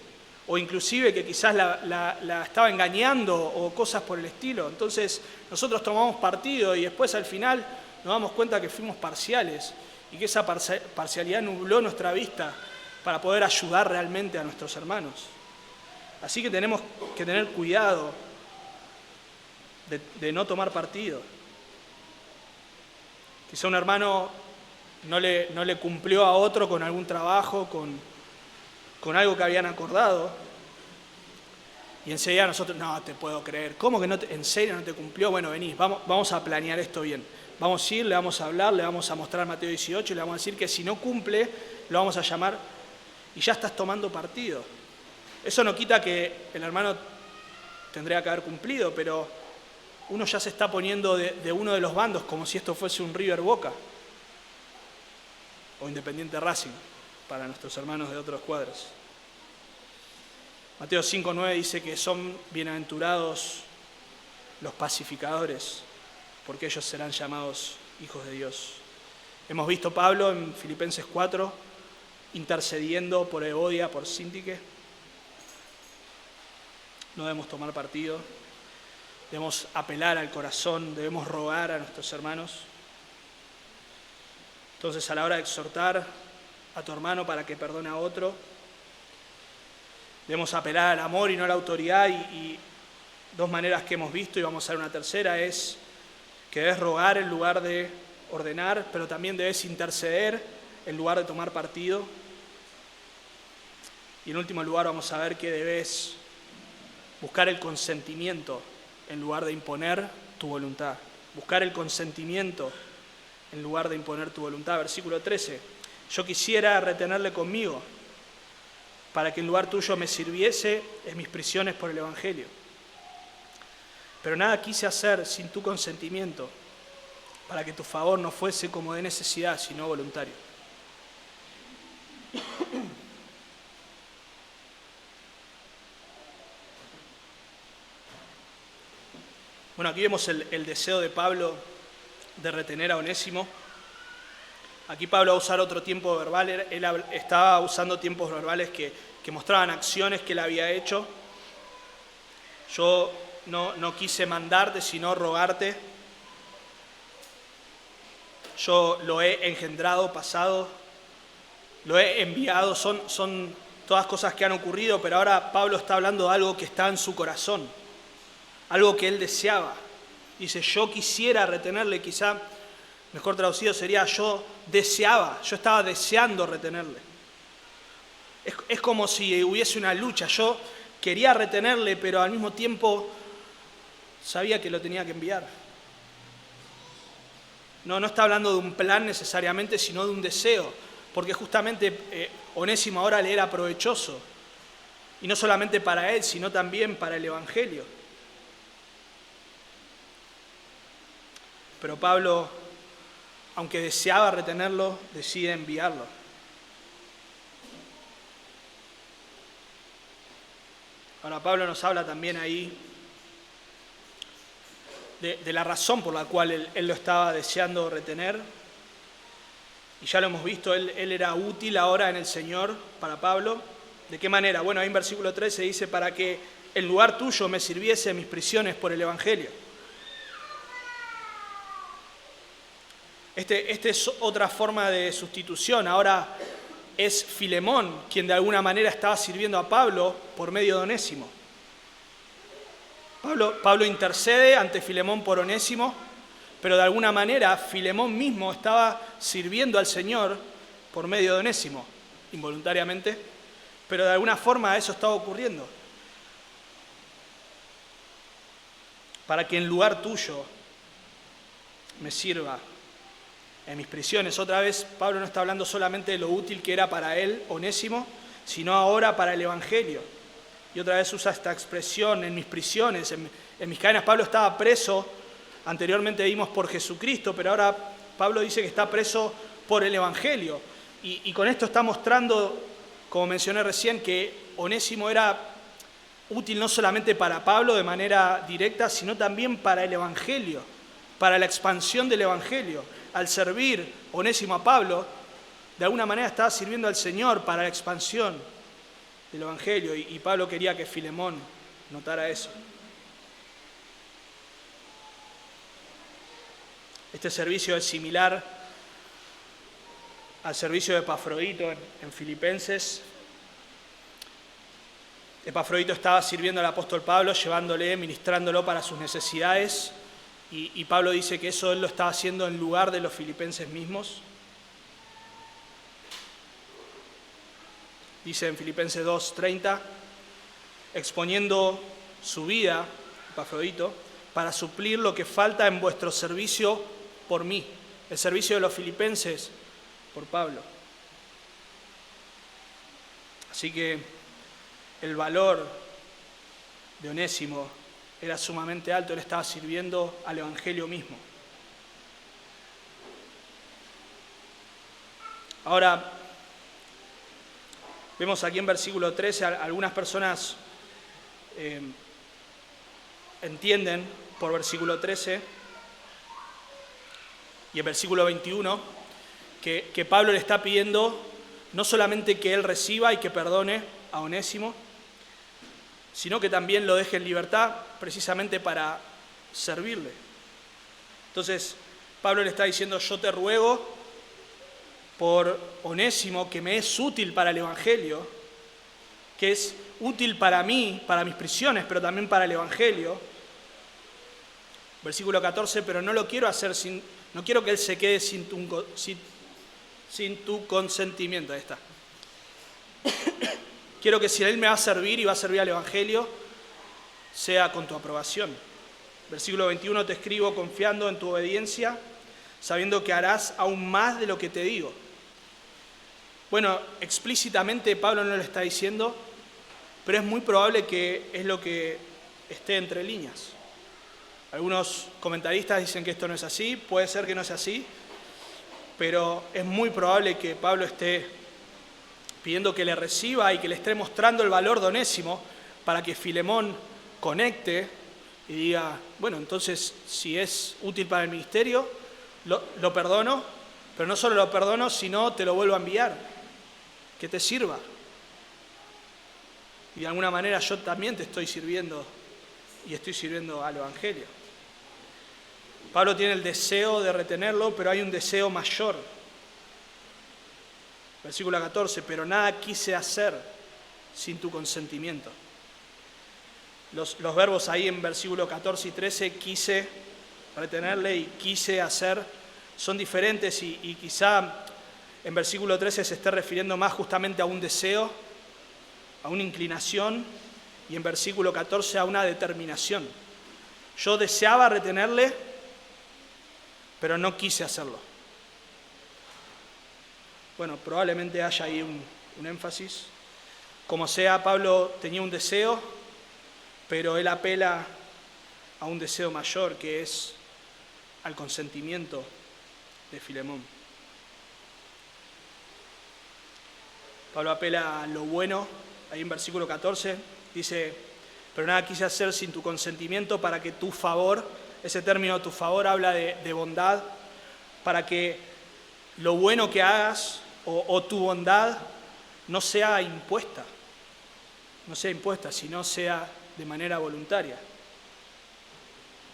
o inclusive que quizás la estaba engañando o cosas por el estilo. Entonces nosotros tomamos partido y después al final nos damos cuenta que fuimos parciales y que esa parcialidad nubló nuestra vista para poder ayudar realmente a nuestros hermanos. Así que tenemos que tener cuidado de no tomar partido. Quizá un hermano no le cumplió a otro con algún trabajo, con algo que habían acordado, y enseguida nosotros, no te puedo creer, ¿cómo que en serio no te cumplió? Bueno, venís, vamos a planear esto bien. Vamos a ir, le vamos a hablar, le vamos a mostrar Mateo 18 y le vamos a decir que si no cumple, lo vamos a llamar y ya estás tomando partido. Eso no quita que el hermano tendría que haber cumplido, pero uno ya se está poniendo de uno de los bandos, como si esto fuese un River Boca o Independiente Racing para nuestros hermanos de otros cuadros. Mateo 5:9 dice que son bienaventurados los pacificadores, porque ellos serán llamados hijos de Dios. Hemos visto a Pablo en Filipenses 4 intercediendo por Evodia, por Síntique. No debemos tomar partido, debemos apelar al corazón, debemos rogar a nuestros hermanos. Entonces, a la hora de exhortar a tu hermano para que perdone a otro, debemos apelar al amor y no a la autoridad. Y dos maneras que hemos visto, y vamos a ver una tercera, es que debes rogar en lugar de ordenar, pero también debes interceder en lugar de tomar partido. Y en último lugar vamos a ver que debes buscar el consentimiento en lugar de imponer tu voluntad. Buscar el consentimiento en lugar de imponer tu voluntad. Versículo 13. Yo quisiera retenerle conmigo para que en lugar tuyo me sirviese en mis prisiones por el Evangelio. Pero nada quise hacer sin tu consentimiento, para que tu favor no fuese como de necesidad, sino voluntario. Bueno, aquí vemos el deseo de Pablo de retener a Onésimo. Aquí Pablo va a usar otro tiempo verbal. Él estaba usando tiempos verbales que mostraban acciones que él había hecho. Yo no quise mandarte, sino rogarte. Yo lo he engendrado, pasado, lo he enviado. Son todas cosas que han ocurrido, pero ahora Pablo está hablando de algo que está en su corazón, algo que él deseaba. Dice, yo quisiera retenerle, quizá mejor traducido sería yo estaba deseando retenerle. Es como si hubiese una lucha. Yo quería retenerle, pero al mismo tiempo sabía que lo tenía que enviar. No está hablando de un plan necesariamente, sino de un deseo, porque justamente Onésimo ahora le era provechoso, y no solamente para él, sino también para el Evangelio. Pero Pablo, aunque deseaba retenerlo, decide enviarlo. Ahora Pablo nos habla también ahí de la razón por la cual él lo estaba deseando retener. Y ya lo hemos visto, él era útil ahora en el Señor para Pablo. ¿De qué manera? Bueno, ahí en versículo 13 dice, para que en lugar tuyo me sirviese en mis prisiones por el Evangelio. Este es otra forma de sustitución. Ahora es Filemón quien de alguna manera estaba sirviendo a Pablo por medio de Onésimo. Pablo intercede ante Filemón por Onésimo, pero de alguna manera Filemón mismo estaba sirviendo al Señor por medio de Onésimo, involuntariamente, pero de alguna forma eso estaba ocurriendo. Para que en lugar tuyo me sirva en mis prisiones. Otra vez, Pablo no está hablando solamente de lo útil que era para él, Onésimo, sino ahora para el Evangelio. Y otra vez usa esta expresión, en mis prisiones, en mis cadenas. Pablo estaba preso, anteriormente vimos por Jesucristo, pero ahora Pablo dice que está preso por el Evangelio. Y con esto está mostrando, como mencioné recién, que Onésimo era útil no solamente para Pablo de manera directa, sino también para el Evangelio, para la expansión del Evangelio. Al servir Onésimo a Pablo, de alguna manera estaba sirviendo al Señor para la expansión del Evangelio, y Pablo quería que Filemón notara eso. Este servicio es similar al servicio de Epafrodito en Filipenses. Epafrodito estaba sirviendo al apóstol Pablo, llevándole, ministrándolo para sus necesidades, y Pablo dice que eso él lo estaba haciendo en lugar de los filipenses mismos. Dice en Filipenses 2:30, exponiendo su vida, Epafrodito, para suplir lo que falta en vuestro servicio por mí, el servicio de los filipenses por Pablo. Así que el valor de Onésimo era sumamente alto, él estaba sirviendo al Evangelio mismo. Ahora, vemos aquí en versículo 13, algunas personas entienden por versículo 13 y en versículo 21 que Pablo le está pidiendo no solamente que él reciba y que perdone a Onésimo, sino que también lo deje en libertad precisamente para servirle. Entonces, Pablo le está diciendo, yo te ruego por Onésimo, que me es útil para el Evangelio, que es útil para mí, para mis prisiones, pero también para el Evangelio. Versículo 14, pero no lo quiero hacer no quiero que él se quede sin tu consentimiento. Ahí está. Quiero que si él me va a servir y va a servir al Evangelio, sea con tu aprobación. Versículo 21, te escribo confiando en tu obediencia, sabiendo que harás aún más de lo que te digo. Bueno, explícitamente Pablo no lo está diciendo, pero es muy probable que es lo que esté entre líneas. Algunos comentaristas dicen que esto no es así, puede ser que no sea así, pero es muy probable que Pablo esté pidiendo que le reciba y que le esté mostrando el valor de Onésimo para que Filemón conecte y diga, bueno, entonces si es útil para el ministerio, lo perdono, pero no solo lo perdono, sino te lo vuelvo a enviar, que te sirva. Y de alguna manera yo también te estoy sirviendo y estoy sirviendo al Evangelio. Pablo tiene el deseo de retenerlo, pero hay un deseo mayor. Versículo 14, pero nada quise hacer sin tu consentimiento. Los verbos ahí en versículo 14 y 13, quise retenerle y quise hacer, son diferentes y quizá en versículo 13 se esté refiriendo más justamente a un deseo, a una inclinación, y en versículo 14 a una determinación. Yo deseaba retenerle, pero no quise hacerlo. Bueno, probablemente haya ahí un énfasis. Como sea, Pablo tenía un deseo, pero él apela a un deseo mayor, que es al consentimiento de Filemón. Pablo apela a lo bueno, ahí en versículo 14, dice, pero nada quise hacer sin tu consentimiento para que tu favor, ese término tu favor habla de bondad, para que lo bueno que hagas o tu bondad no sea impuesta, sino sea de manera voluntaria.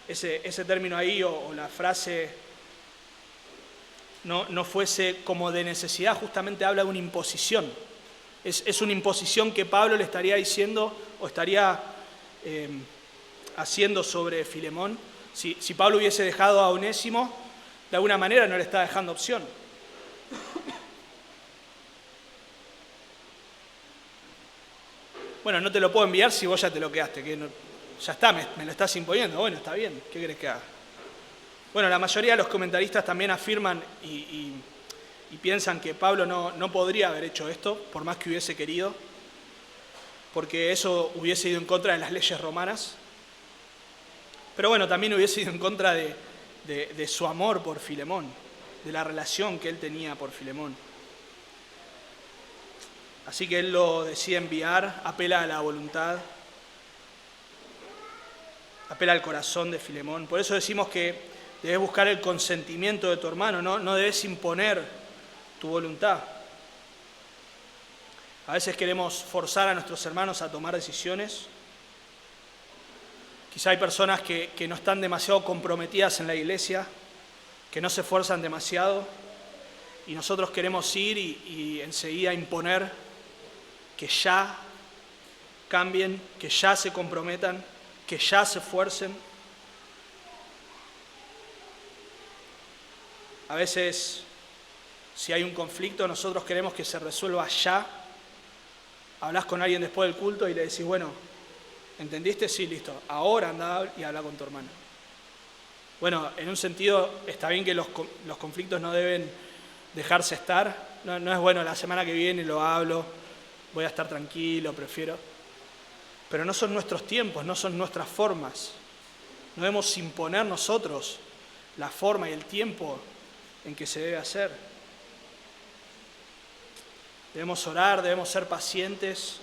Ese término ahí o la frase no fuese como de necesidad, justamente habla de una imposición. Es una imposición que Pablo le estaría diciendo o estaría haciendo sobre Filemón Si Pablo hubiese dejado a Onésimo, de alguna manera no le está dejando opción. Bueno, no te lo puedo enviar si vos ya te lo quedaste, que no, ya está, me lo estás imponiendo. Bueno, está bien, ¿qué querés que haga? Bueno, la mayoría de los comentaristas también afirman y piensan que Pablo no podría haber hecho esto, por más que hubiese querido, porque eso hubiese ido en contra de las leyes romanas. Pero bueno, también hubiese ido en contra de su amor por Filemón, de la relación que él tenía por Filemón. Así que él lo decide enviar, apela a la voluntad, apela al corazón de Filemón. Por eso decimos que debes buscar el consentimiento de tu hermano, no debes imponer tu voluntad. A veces queremos forzar a nuestros hermanos a tomar decisiones. Quizá hay personas que no están demasiado comprometidas en la iglesia, que no se esfuerzan demasiado, y nosotros queremos ir y enseguida imponer que ya cambien, que ya se comprometan, que ya se esfuercen. A veces, si hay un conflicto, nosotros queremos que se resuelva ya. Hablas con alguien después del culto y le decís, bueno, ¿entendiste? Sí, listo. Ahora anda y habla con tu hermano. Bueno, en un sentido está bien que los conflictos no deben dejarse estar. No es bueno, la semana que viene lo hablo, voy a estar tranquilo, prefiero. Pero no son nuestros tiempos, no son nuestras formas. No debemos imponer nosotros la forma y el tiempo en que se debe hacer. Debemos orar, debemos ser pacientes,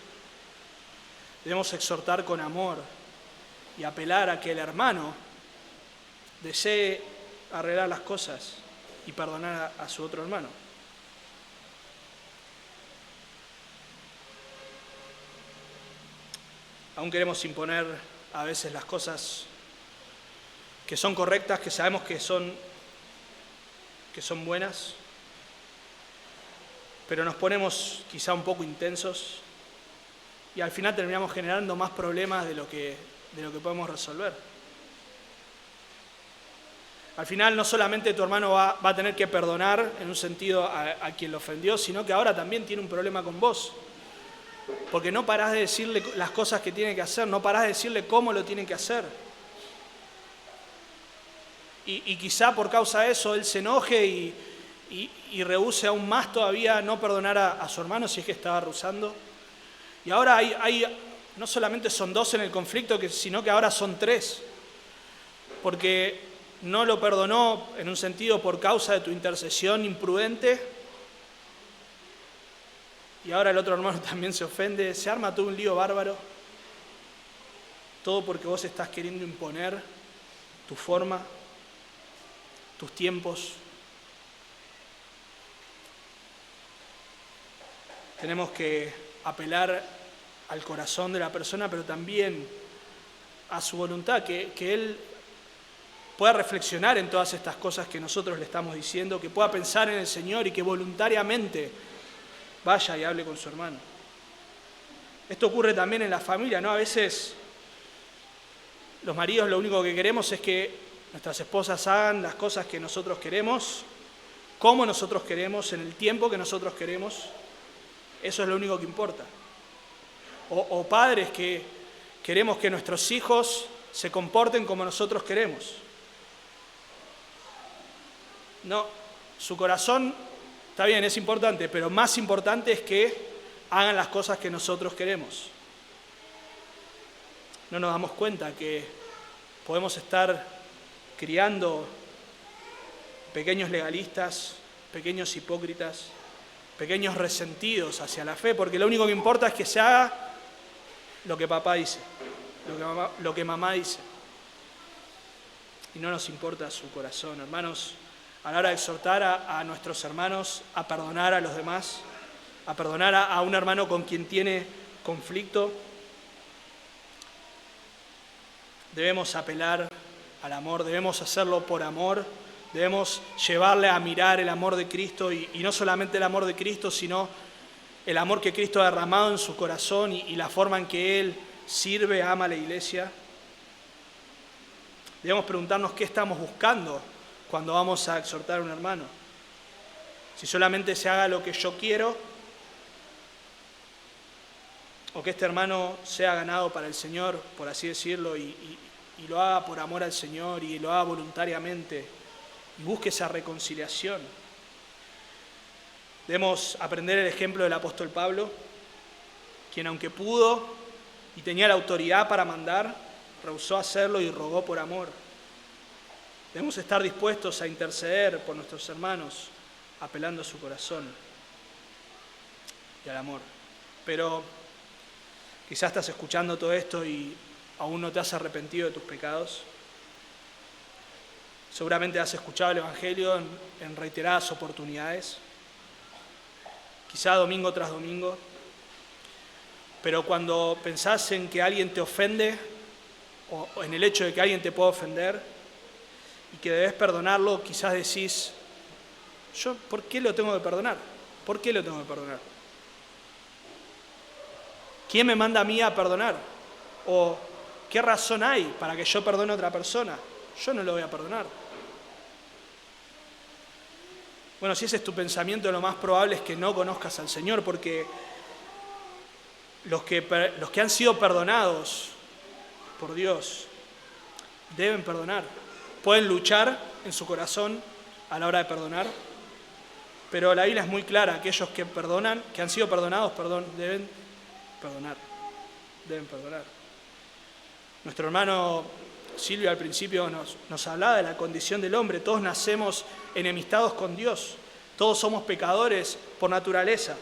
debemos exhortar con amor y apelar a que el hermano desee arreglar las cosas y perdonar a su otro hermano. Aún queremos imponer a veces las cosas que son correctas, que sabemos que son buenas, pero nos ponemos quizá un poco intensos y al final terminamos generando más problemas de lo que podemos resolver. Al final no solamente tu hermano va a tener que perdonar en un sentido a quien lo ofendió, sino que ahora también tiene un problema con vos. Porque no parás de decirle las cosas que tiene que hacer, no parás de decirle cómo lo tiene que hacer. Y quizá por causa de eso él se enoje y rehúse aún más todavía no perdonar a su hermano si es que estaba rehusando. Y ahora hay no solamente son dos en el conflicto, sino que ahora son tres. Porque no lo perdonó en un sentido por causa de tu intercesión imprudente. Y ahora el otro hermano también se ofende, se arma todo un lío bárbaro. Todo porque vos estás queriendo imponer tu forma, tus tiempos. Tenemos que apelar al corazón de la persona, pero también a su voluntad, que él pueda reflexionar en todas estas cosas que nosotros le estamos diciendo, que pueda pensar en el Señor y que voluntariamente vaya y hable con su hermano. Esto ocurre también en la familia, ¿no? A veces los maridos lo único que queremos es que nuestras esposas hagan las cosas que nosotros queremos, como nosotros queremos, en el tiempo que nosotros queremos. Eso es lo único que importa. O padres que queremos que nuestros hijos se comporten como nosotros queremos. No, su corazón está bien, es importante, pero más importante es que hagan las cosas que nosotros queremos. No nos damos cuenta que podemos estar criando pequeños legalistas, pequeños hipócritas, pequeños resentidos hacia la fe, porque lo único que importa es que se haga lo que papá dice, lo que mamá dice. Y no nos importa su corazón, hermanos. A la hora de exhortar a nuestros hermanos a perdonar a los demás, a perdonar a un hermano con quien tiene conflicto, debemos apelar al amor, debemos hacerlo por amor, debemos llevarle a mirar el amor de Cristo y no solamente el amor de Cristo, sino el amor que Cristo ha derramado en su corazón y la forma en que Él sirve, ama a la iglesia. Debemos preguntarnos qué estamos buscando cuando vamos a exhortar a un hermano. Si solamente se haga lo que yo quiero, o que este hermano sea ganado para el Señor, por así decirlo, y lo haga por amor al Señor y lo haga voluntariamente y busque esa reconciliación. Debemos aprender el ejemplo del apóstol Pablo, quien aunque pudo y tenía la autoridad para mandar, rehusó hacerlo y rogó por amor. Debemos estar dispuestos a interceder por nuestros hermanos, apelando a su corazón y al amor. Pero quizás estás escuchando todo esto y aún no te has arrepentido de tus pecados. Seguramente has escuchado el Evangelio en reiteradas oportunidades, quizá domingo tras domingo, pero cuando pensás en que alguien te ofende o en el hecho de que alguien te pueda ofender y que debes perdonarlo, quizás decís, ¿por qué lo tengo que perdonar? ¿Por qué lo tengo que perdonar? ¿Quién me manda a mí a perdonar? ¿O qué razón hay para que yo perdone a otra persona? Yo no lo voy a perdonar. Bueno, si ese es tu pensamiento, lo más probable es que no conozcas al Señor, porque los que han sido perdonados por Dios deben perdonar. Pueden luchar en su corazón a la hora de perdonar, pero la Biblia es muy clara: aquellos que perdonan, que han sido perdonados, deben perdonar. Deben perdonar. Nuestro hermano Silvio al principio nos hablaba de la condición del hombre. Todos nacemos enemistados con Dios. Todos somos pecadores por naturaleza.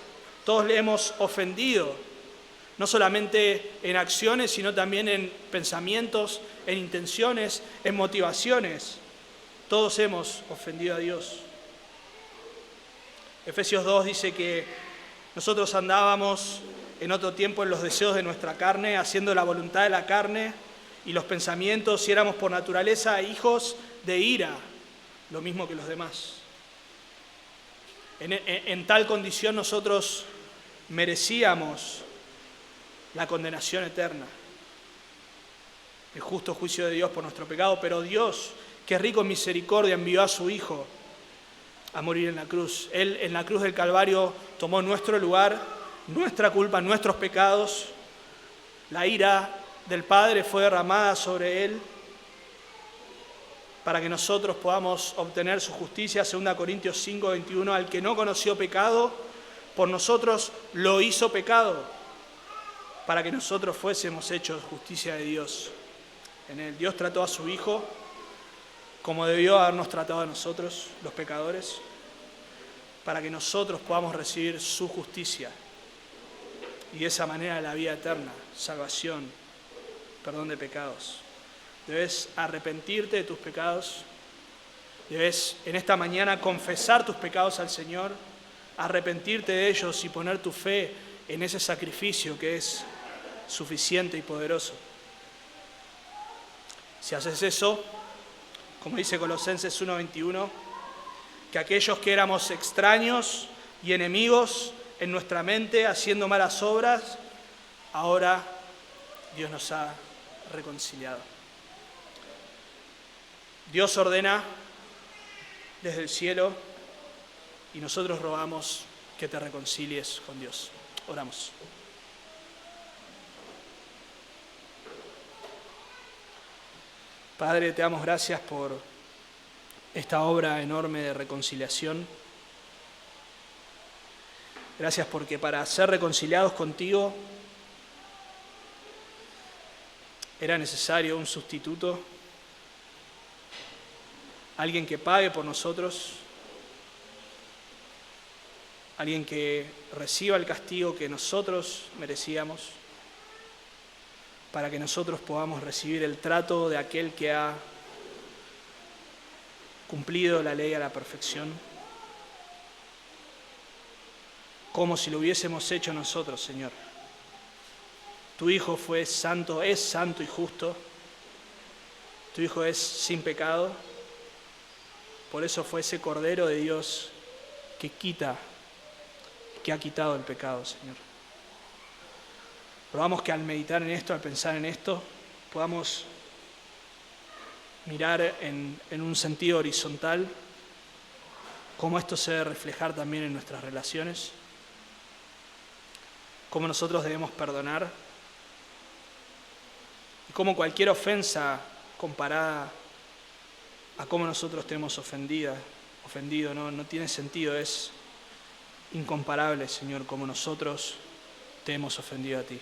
Todos le hemos ofendido, no solamente en acciones, sino también en pensamientos, en intenciones, en motivaciones. Todos hemos ofendido a Dios. Efesios 2 dice que nosotros andábamos en otro tiempo en los deseos de nuestra carne, haciendo la voluntad de la carne y los pensamientos, y éramos por naturaleza hijos de ira, lo mismo que los demás. En tal condición nosotros merecíamos la condenación eterna, el justo juicio de Dios por nuestro pecado, pero Dios, que es rico en misericordia, envió a su Hijo a morir en la cruz. Él en la cruz del Calvario tomó nuestro lugar, nuestra culpa, nuestros pecados. La ira del Padre fue derramada sobre Él para que nosotros podamos obtener su justicia. 2 Corintios 5, 21, al que no conoció pecado, por nosotros lo hizo pecado, para que nosotros fuésemos hechos justicia de Dios. En Él Dios trató a su Hijo como debió habernos tratado a nosotros, los pecadores, para que nosotros podamos recibir su justicia y de esa manera la vida eterna, salvación, perdón de pecados. Debes arrepentirte de tus pecados, debes en esta mañana confesar tus pecados al Señor, arrepentirte de ellos y poner tu fe en ese sacrificio que es suficiente y poderoso. Si haces eso, como dice Colosenses 1:21, que aquellos que éramos extraños y enemigos en nuestra mente, haciendo malas obras, ahora Dios nos ha reconciliado. Dios ordena desde el cielo y nosotros rogamos que te reconcilies con Dios. Oramos. Padre, te damos gracias por esta obra enorme de reconciliación. Gracias porque para ser reconciliados contigo era necesario un sustituto, alguien que pague por nosotros, alguien que reciba el castigo que nosotros merecíamos, para que nosotros podamos recibir el trato de aquel que ha cumplido la ley a la perfección, como si lo hubiésemos hecho nosotros, Señor. Tu Hijo fue santo, es santo y justo. Tu Hijo es sin pecado. Por eso fue ese Cordero de Dios que ha quitado el pecado, Señor. Rogamos que al meditar en esto, al pensar en esto, podamos mirar en un sentido horizontal, cómo esto se debe reflejar también en nuestras relaciones, cómo nosotros debemos perdonar y cómo cualquier ofensa comparada a cómo nosotros te hemos ofendido, no tiene sentido, es incomparable, Señor, cómo nosotros te hemos ofendido a ti.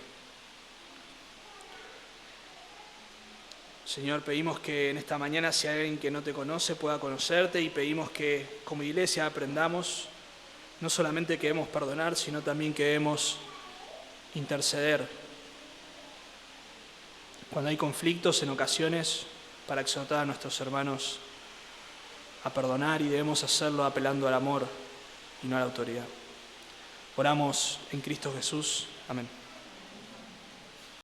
Señor, pedimos que en esta mañana, si hay alguien que no te conoce, pueda conocerte, y pedimos que como iglesia aprendamos no solamente que debemos perdonar, sino también que debemos interceder cuando hay conflictos en ocasiones, para exhortar a nuestros hermanos a perdonar, y debemos hacerlo apelando al amor y no a la autoridad. Oramos en Cristo Jesús. Amén.